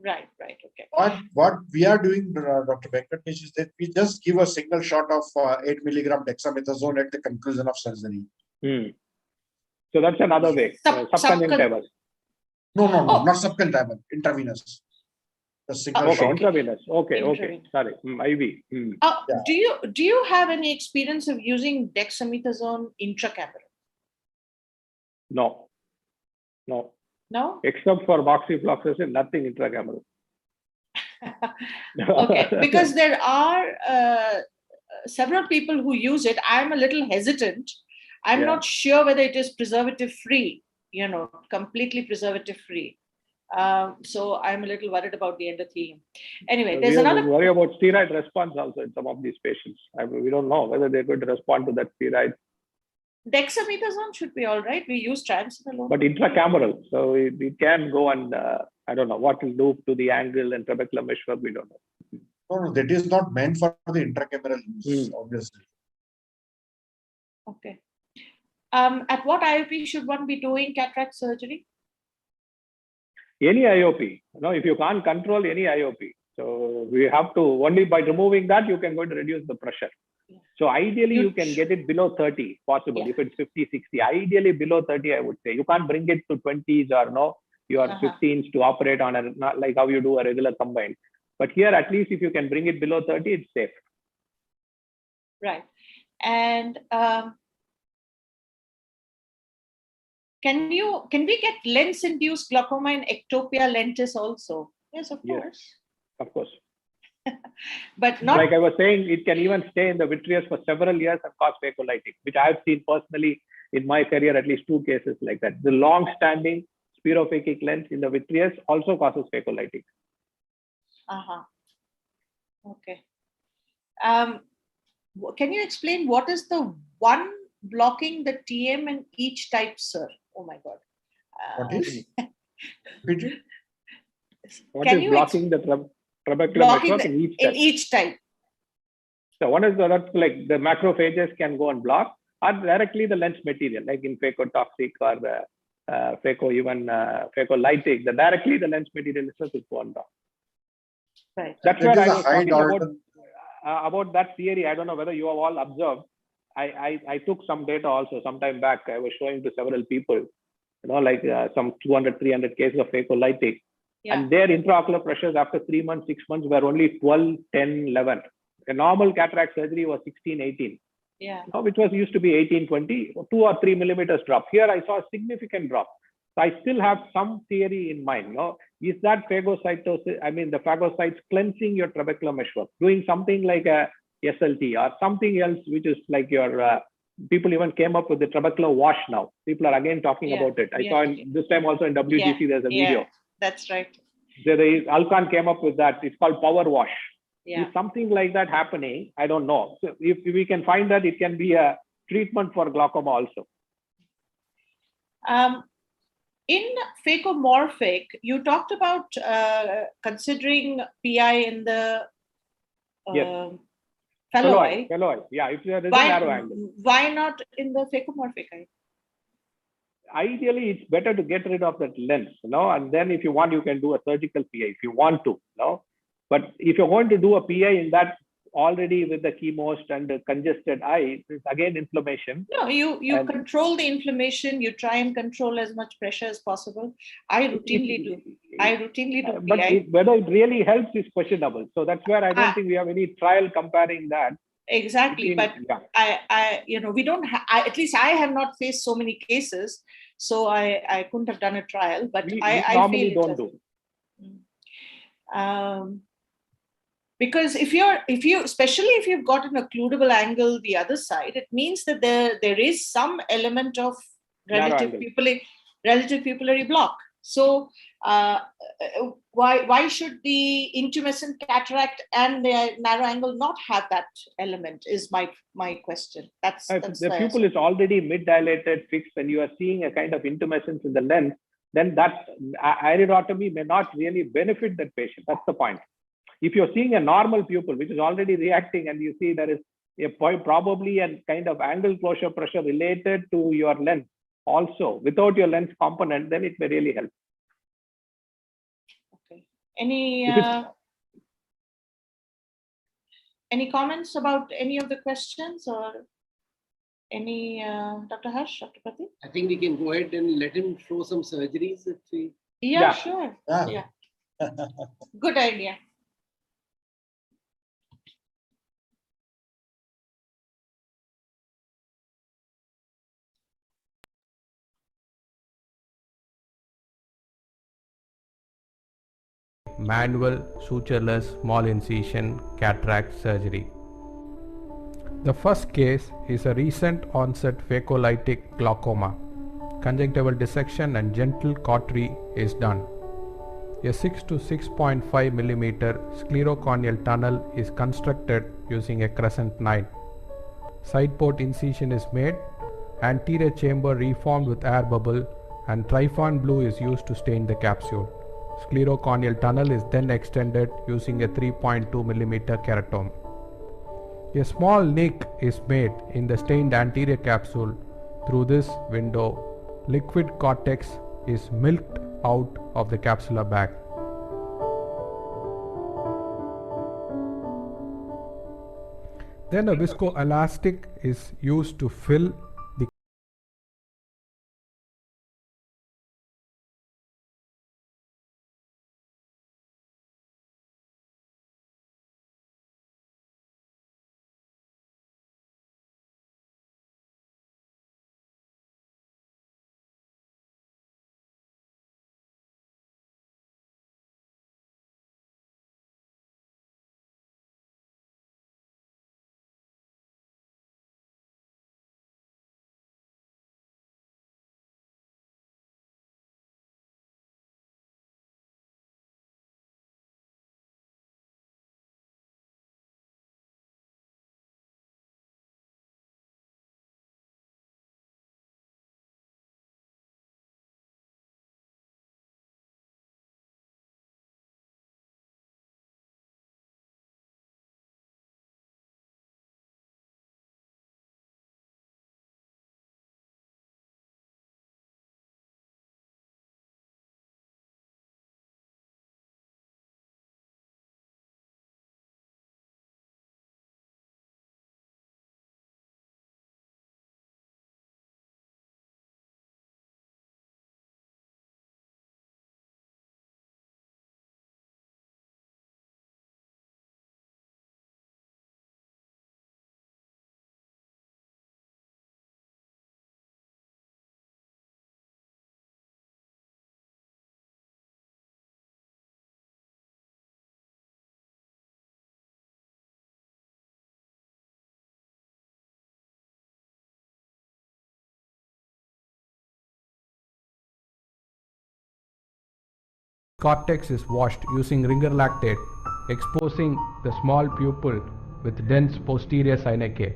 Right. Okay. What we are doing, Dr. Venkatesh, is that we just give a single shot of 8 milligram dexamethasone at the conclusion of surgery. So that's another way. Subconjunctival. No, not subconjunctival, intravenous. A single shot. Intravenous. Okay. Sorry, IV. Do you have any experience of using dexamethasone intracameral? No. No. Except for moxifloxacin, nothing intracameral. Okay, because there are several people who use it. I'm a little hesitant. I'm not sure whether it is preservative free, completely preservative free. So I'm a little worried about the endothelium. Anyway, there's another. We worry about steroid response also in some of these patients. we don't know whether they're going to respond to that steroid. Dexamethasone should be all right. We use triamcinolone. But intracameral, so it can go and I don't know what will do to the angle and trabecular meshwork. We don't know. No, that is not meant for the intracameral use, obviously. Okay. At what IOP should one be doing cataract surgery? Any IOP. If you can't control any IOP. So we have to, only by removing that, you can go to reduce the pressure. Yeah. So ideally, you can get it below 30, possible. Yeah. If it's 50, 60, ideally below 30, I would say. You can't bring it to 20s or your 15s to operate on not like how you do a regular combined. But here, at least if you can bring it below 30, it's safe. Right. And can we get lens-induced glaucoma in Ectopia lentis also? Yes, of course. Of course. But not like I was saying, it can even stay in the vitreous for several years and cause phacolitis, which I have seen personally in my career, at least 2 cases like that. The long-standing spirophakic lens in the vitreous also causes phacolitis. Okay. Can you explain what is the one blocking the TM in each type, sir? Oh my God. What is? What is blocking the trabecular meshwork in each type? So one is that like the macrophages can go and block, or directly the lens material, like in phacotopic or the phacolitic, directly the lens material itself is going down. Right. That's where I was talking about that theory. I don't know whether you have all observed. I took some data also some time back. I was showing to several people, like some 200, 300 cases of phacolitic. Yeah. And their intraocular pressures after 3 months, 6 months were only 12, 10, 11. A normal cataract surgery was 16, 18. Yeah. Which was used to be 18, 20, 2 or 3 millimeters drop. Here I saw a significant drop. So I still have some theory in mind. Is that phagocytosis, the phagocytes cleansing your trabecular meshwork, doing something like a SLT or something else, which is like your, people even came up with the trabecular wash now. People are again talking about it. I saw this time also in WGC, there's a video. That's right. Alcon came up with that. It's called power wash. Yeah. Is something like that happening? I don't know. So if we can find that, it can be a treatment for glaucoma also. In phacomorphic, you talked about considering PI in the fellow eye. Yeah, if there is a narrow angle. Why not in the phacomorphic eye? Ideally, it's better to get rid of that lens, and then if you want, you can do a surgical PI if you want to, But if you're going to do a PI in that already with the chemos and the congested eye, it's again inflammation. No, you control the inflammation. You try and control as much pressure as possible. I routinely do but PI. Whether it really helps is questionable. So that's where I don't think we have any trial comparing that. Exactly, but we don't. At least I have not faced so many cases, so I couldn't have done a trial. But I normally feel don't do. Because if you especially if you've got an occludable angle the other side, it means that there is some element of relative pupillary block. So why should the intumescent cataract and the narrow angle not have that element? Is my question. That's the pupil is already mid-dilated, fixed, and you are seeing a kind of intumescence in the lens. Then that iridotomy may not really benefit that patient. That's the point. If you're seeing a normal pupil which is already reacting, and you see there is probably a kind of angle closure pressure related to your lens also without your lens component, then it may really help. Okay. Any comments about any of the questions or any Dr. Harsh, Dr. Pratik? I think we can go ahead and let him show some surgeries if we. Yeah, sure. Yeah. Good idea. Manual sutureless small incision cataract surgery. The first case is a recent onset phacolytic glaucoma. Conjunctival dissection and gentle cautery is done. A 6 to 6.5 mm sclerocorneal tunnel is constructed using a crescent 9. Side port incision is made, anterior chamber reformed with air bubble, and Trifon blue is used to stain the capsule. Sclerocorneal tunnel is then extended using a 3.2 mm keratome. A small nick is made in the stained anterior capsule. Through this window, liquid cortex is milked out of the capsular bag. Then a viscoelastic is used to fill cortex is washed using ringer lactate, exposing the small pupil with dense posterior synechiae.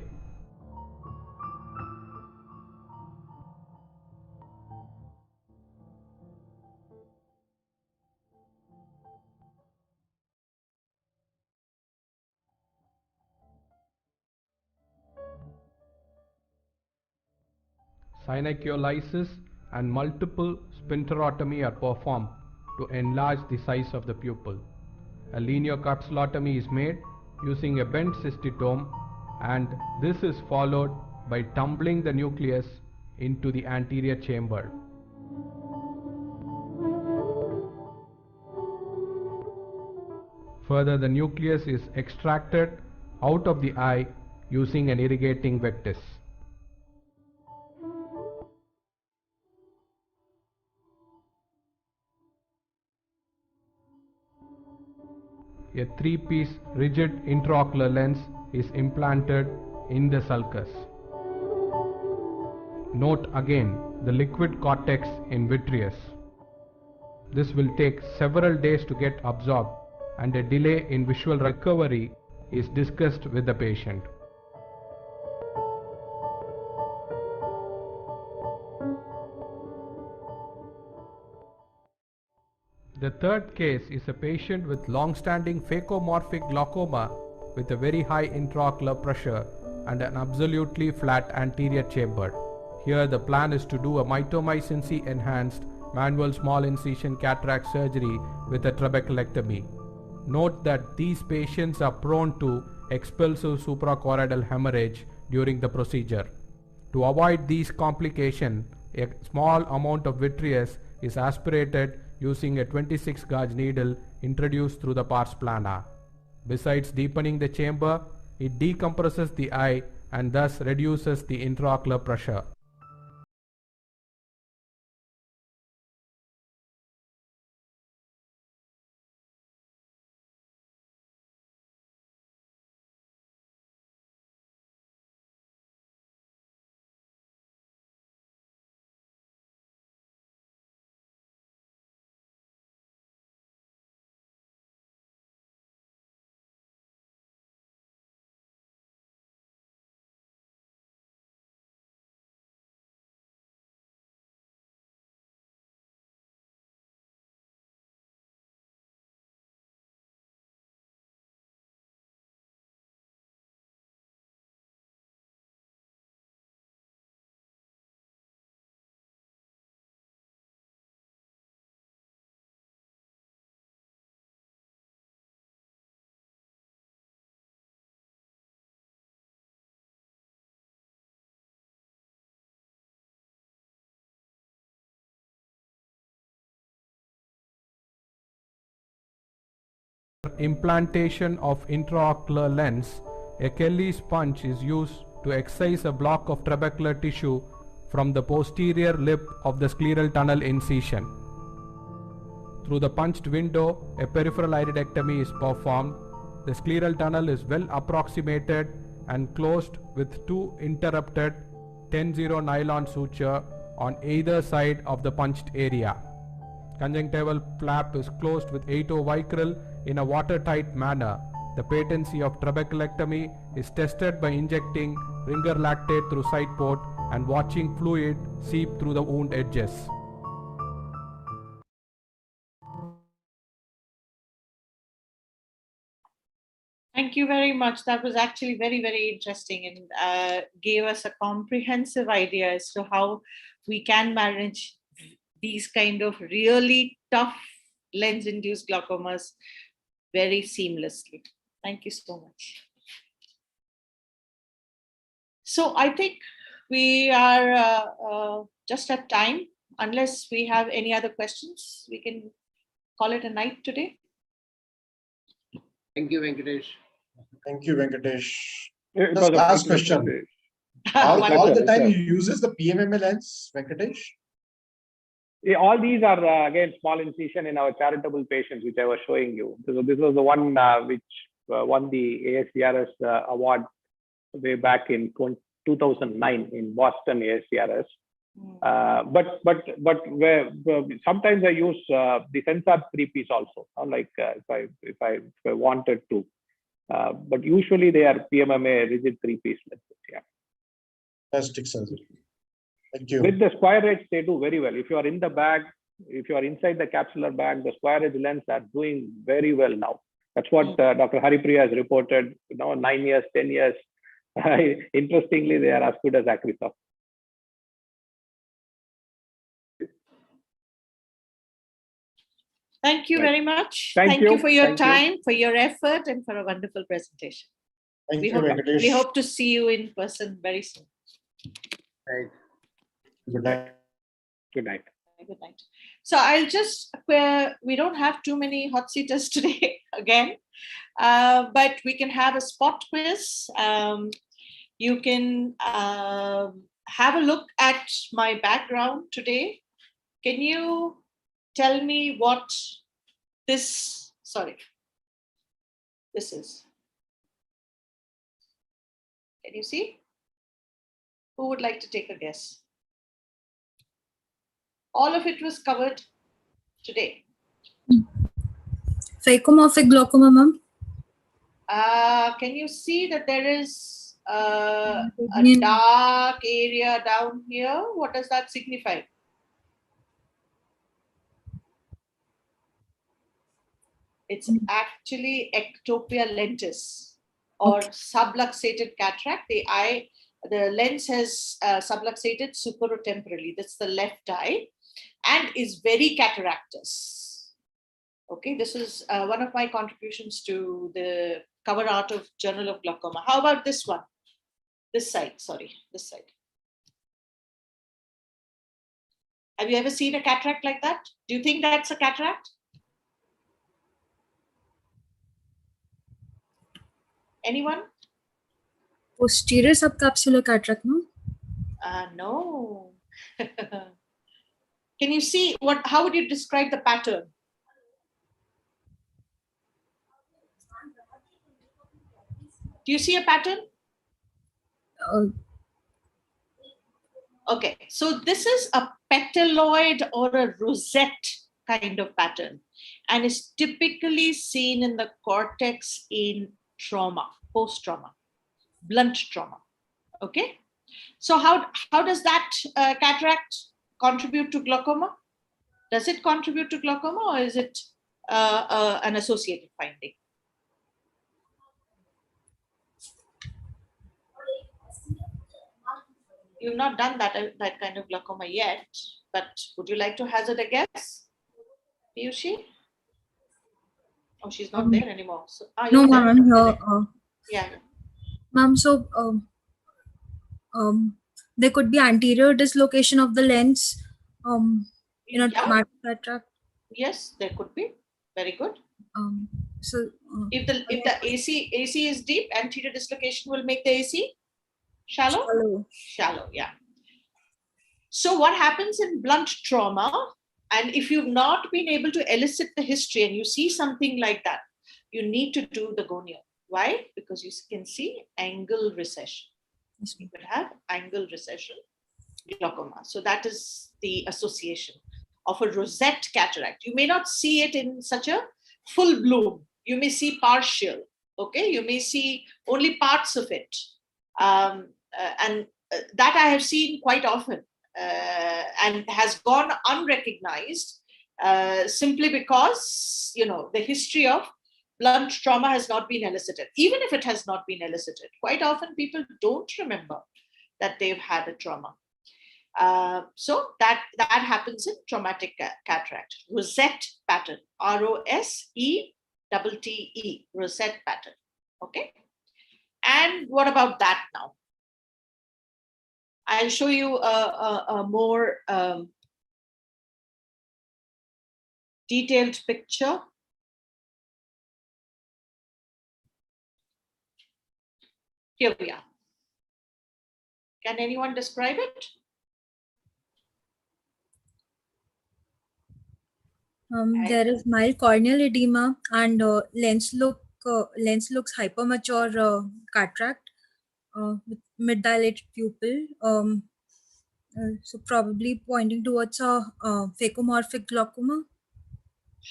Synechiolisis and multiple sphincterotomy are performed to enlarge the size of the pupil. A linear capsulotomy is made using a bent cystitome, and this is followed by tumbling the nucleus into the anterior chamber. Further, the nucleus is extracted out of the eye using an irrigating vectis. A 3-piece rigid intraocular lens is implanted in the sulcus. Note again the liquid cortex in vitreous. This will take several days to get absorbed, and a delay in visual recovery is discussed with the patient. The third case is a patient with long-standing Phacomorphic glaucoma with a very high intraocular pressure and an absolutely flat anterior chamber. Here the plan is to do a mitomycin C enhanced manual small incision cataract surgery with a trabeculectomy. Note that these patients are prone to expulsive suprachoroidal hemorrhage during the procedure. To avoid these complications, a small amount of vitreous is aspirated using a 26 gauge needle introduced through the pars plana. Besides deepening the chamber, it decompresses the eye and thus reduces the intraocular pressure. Implantation of intraocular lens, a Kelly sponge is used to excise a block of trabecular tissue from the posterior lip of the scleral tunnel incision. Through the punched window, a peripheral iridectomy is performed. The scleral tunnel is well approximated and closed with two interrupted 10-0 nylon suture on either side of the punched area. Conjunctival flap is closed with 8-0 vicryl in a watertight manner. The patency of trabeculectomy is tested by injecting ringer lactate through side port and watching fluid seep through the wound edges. Thank you very much. That was actually very, very interesting and gave us a comprehensive idea as to how we can manage these kind of really tough lens-induced glaucomas very seamlessly. Thank you so much. So I think we are just at time. Unless we have any other questions, we can call it a night today. Thank you, Venkatesh. Thank you, Venkatesh. It Just was a last pleasure. question. All the Yes, time sir. he uses the PMMA lens, Venkatesh? Yeah, all these are again small incision in our charitable patients, which I was showing you. So this was the one which won the ASCRS award way back in 2009 in Boston ASCRS. But sometimes I use the sensor three-piece also, like if I wanted to. But usually they are PMMA rigid three-piece lenses. Yeah. Plastic surgery. Thank you. With the square edge, they do very well. If you are in the bag, if you are inside the capsular bag, the square edge lens are doing very well now. That's what Dr. Haripriya has reported. 9 years, 10 years. Interestingly, they are as good as Acrisoft. Thank you very much. Thank you you for your Thank you. time, for your effort, and for a wonderful presentation. Thank We you, hope, Venkatesh. we hope to see you in person very soon. Right. Good night. Good night. Good night. So I'll just, we don't have too many hot seaters today again, but we can have a spot quiz. You can have a look at my background today. Can you tell me what this is? Can you see? Who would like to take a guess? All of it was covered today. Phacomorphic glaucoma, ma'am. Can you see that there is a dark area down here? What does that signify? It's actually Ectopia lentis or subluxated cataract. The lens has subluxated superotemporally. That's the left eye and is very cataractous. Okay, this is one of my contributions to the cover art of Journal of Glaucoma. How about this one? This side, sorry, this side. Have you ever seen a cataract like that? Do you think that's a cataract? Anyone? Posterior subcapsular cataract, ma'am. No. Can you see how would you describe the pattern? Do you see a pattern? Okay, so this is a petaloid or a rosette kind of pattern and is typically seen in the cortex in trauma, post-trauma, blunt trauma. Okay, so how does that cataract contribute to glaucoma? Does it contribute to glaucoma or is it an associated finding? You've not done that kind of glaucoma yet, but would you like to hazard a guess, Piyushi? Oh, she's not there anymore. So, No, ma'am, I'm here. Yeah. Ma'am, so there could be anterior dislocation of the lens in a traumatic cataract. Yes, there could be. Very good. So if the AC is deep, anterior dislocation will make the AC shallow. Shallow, yeah. So what happens in blunt trauma, and if you've not been able to elicit the history and you see something like that, you need to do the gonial. Why? Because you can see angle recession. You could have angle recession glaucoma. So that is the association of a rosette cataract. You may not see it in such a full bloom. You may see partial. Okay, you may see only parts of it, and that I have seen quite often, and has gone unrecognized simply because the history of blunt trauma has not been elicited. Even if it has not been elicited, quite often people don't remember that they've had a trauma. So that happens in traumatic cataract. Rosette pattern, ROSETTE, rosette pattern. Okay. And what about that now? I'll show you a more detailed picture. Here we are. Can anyone describe it? There is mild corneal edema and lens looks hypermature cataract with mid-dilated pupil. So probably pointing towards a phacomorphic glaucoma.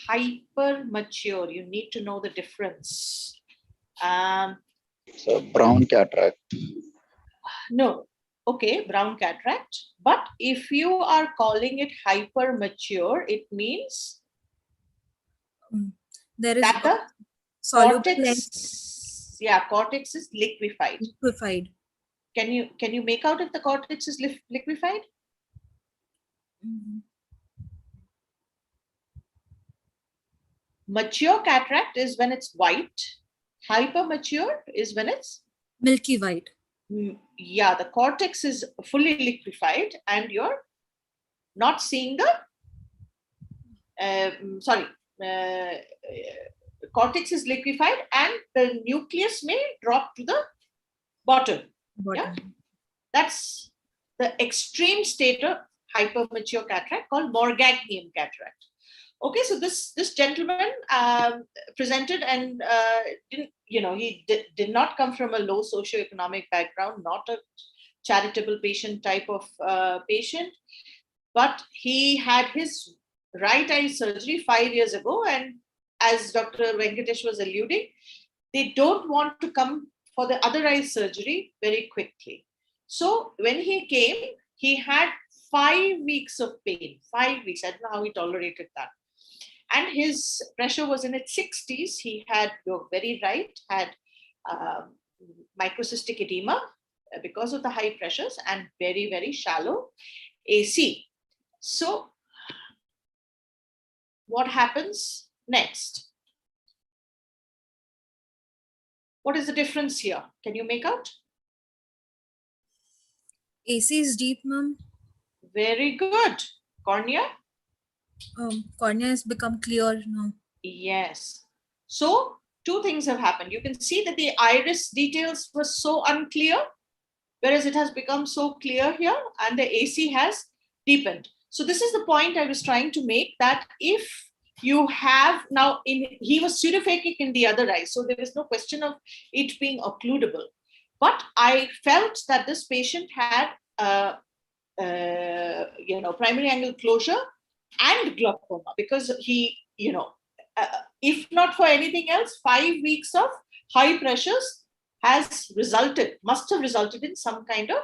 Hyper mature. You need to know the difference. So brown cataract. No. Okay, brown cataract. But if you are calling it hyper mature, it means There is that the soluble lens cortex, yeah, cortex is liquefied. liquefied. Can you make out if the cortex is liquefied? Mature cataract is when it's white. Hyper mature is when it's Milky white. yeah, the cortex is fully liquefied and you're not seeing the cortex is liquefied and the nucleus may drop to the bottom. Yeah, that's the extreme state of hypermature cataract called Morganian cataract. Okay, so this gentleman presented and he did not come from a low socioeconomic background, not a charitable patient type of patient, but he had his right eye surgery 5 years ago, and as Dr. Venkatesh was alluding, they don't want to come for the other eye surgery very quickly. So when he came, he had 5 weeks of pain. 5 weeks. I don't know how he tolerated that. And his pressure was in its 60s. He had, you're very right, had microcystic edema because of the high pressures and very, very shallow AC. So what happens next? What is the difference here? Can you make out? AC is deep, ma'am. Very good. Cornea? Cornea has become clear now. Yes. So two things have happened. You can see that the iris details were so unclear, whereas it has become so clear here and the AC has deepened. So this is the point I was trying to make, that if you have now, he was pseudophakic in the other eye, so there is no question of it being occludable. But I felt that this patient had primary angle closure and glaucoma, because he, if not for anything else, 5 weeks of high pressures must have resulted in some kind of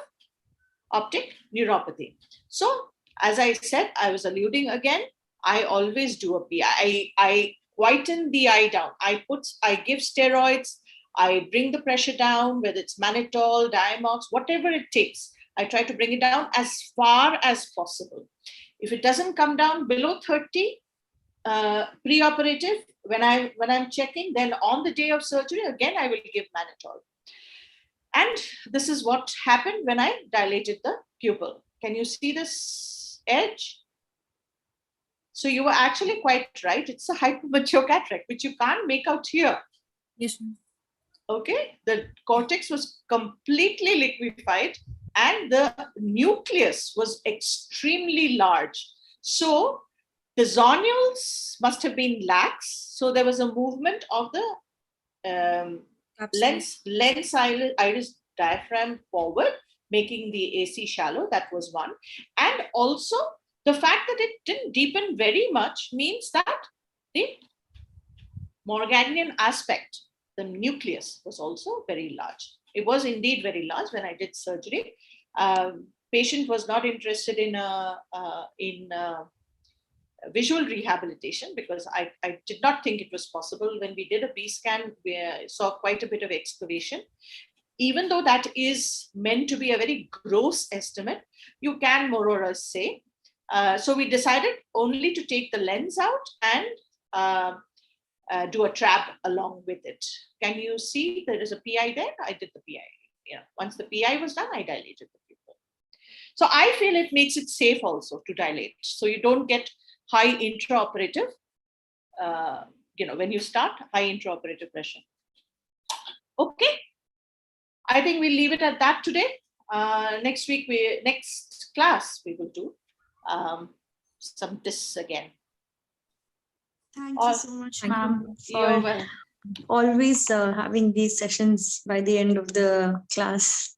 optic neuropathy. So as I said, I was alluding again, I always do a PI. I whiten the eye down. I give steroids. I bring the pressure down, whether it's mannitol, Diamox, whatever it takes. I try to bring it down as far as possible. If it doesn't come down below 30 preoperative, when I'm checking, then on the day of surgery, again, I will give mannitol. And this is what happened when I dilated the pupil. Can you see this edge? So you were actually quite right. It's a hypermature cataract, which you can't make out here. Yes, ma'am. Okay, the cortex was completely liquefied and the nucleus was extremely large. So the zonules must have been lax. So there was a movement of the lens iris diaphragm forward, making the AC shallow. That was one. And also the fact that it didn't deepen very much means that the Morganian aspect, the nucleus, was also very large. It was indeed very large when I did surgery. Patient was not interested in visual rehabilitation because I did not think it was possible. When we did a B scan, we saw quite a bit of excavation. Even though that is meant to be a very gross estimate, you can more or less say. So we decided only to take the lens out and do a trap along with it. Can you see there is a PI there? I did the PI. Once the PI was done, I dilated the pupil. So I feel it makes it safe also to dilate. So you don't get high intraoperative, when you start high intraoperative pressure. Okay. I think we'll leave it at that today. Next class, we will do some tests again. Thank you so much, Thank you. ma'am, You're for welcome. always having these sessions by the end of the class.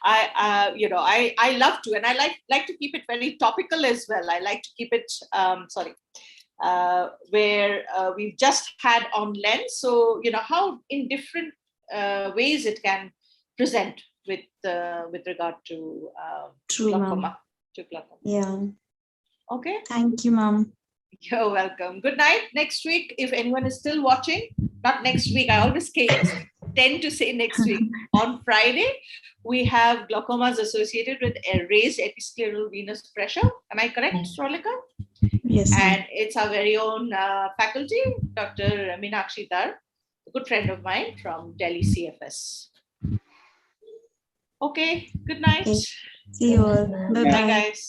I love to, and I like to keep it very topical as well. I like to keep it, where we've just had on Lens. So, how in different ways it can present with regard to True, ma'am. glaucoma. Yeah. Okay. Thank you, ma'am. You're welcome. Good night. Next week, if anyone is still watching, not next week, I always tend to say next week. On Friday, we have glaucomas associated with a raised episcleral venous pressure. Am I correct, Strolika? Yes, ma'am. And it's our very own faculty, Dr. Meenakshi Dar, a good friend of mine from Delhi CFS. Okay, good night. Okay. See you all. Bye-bye. Bye, guys.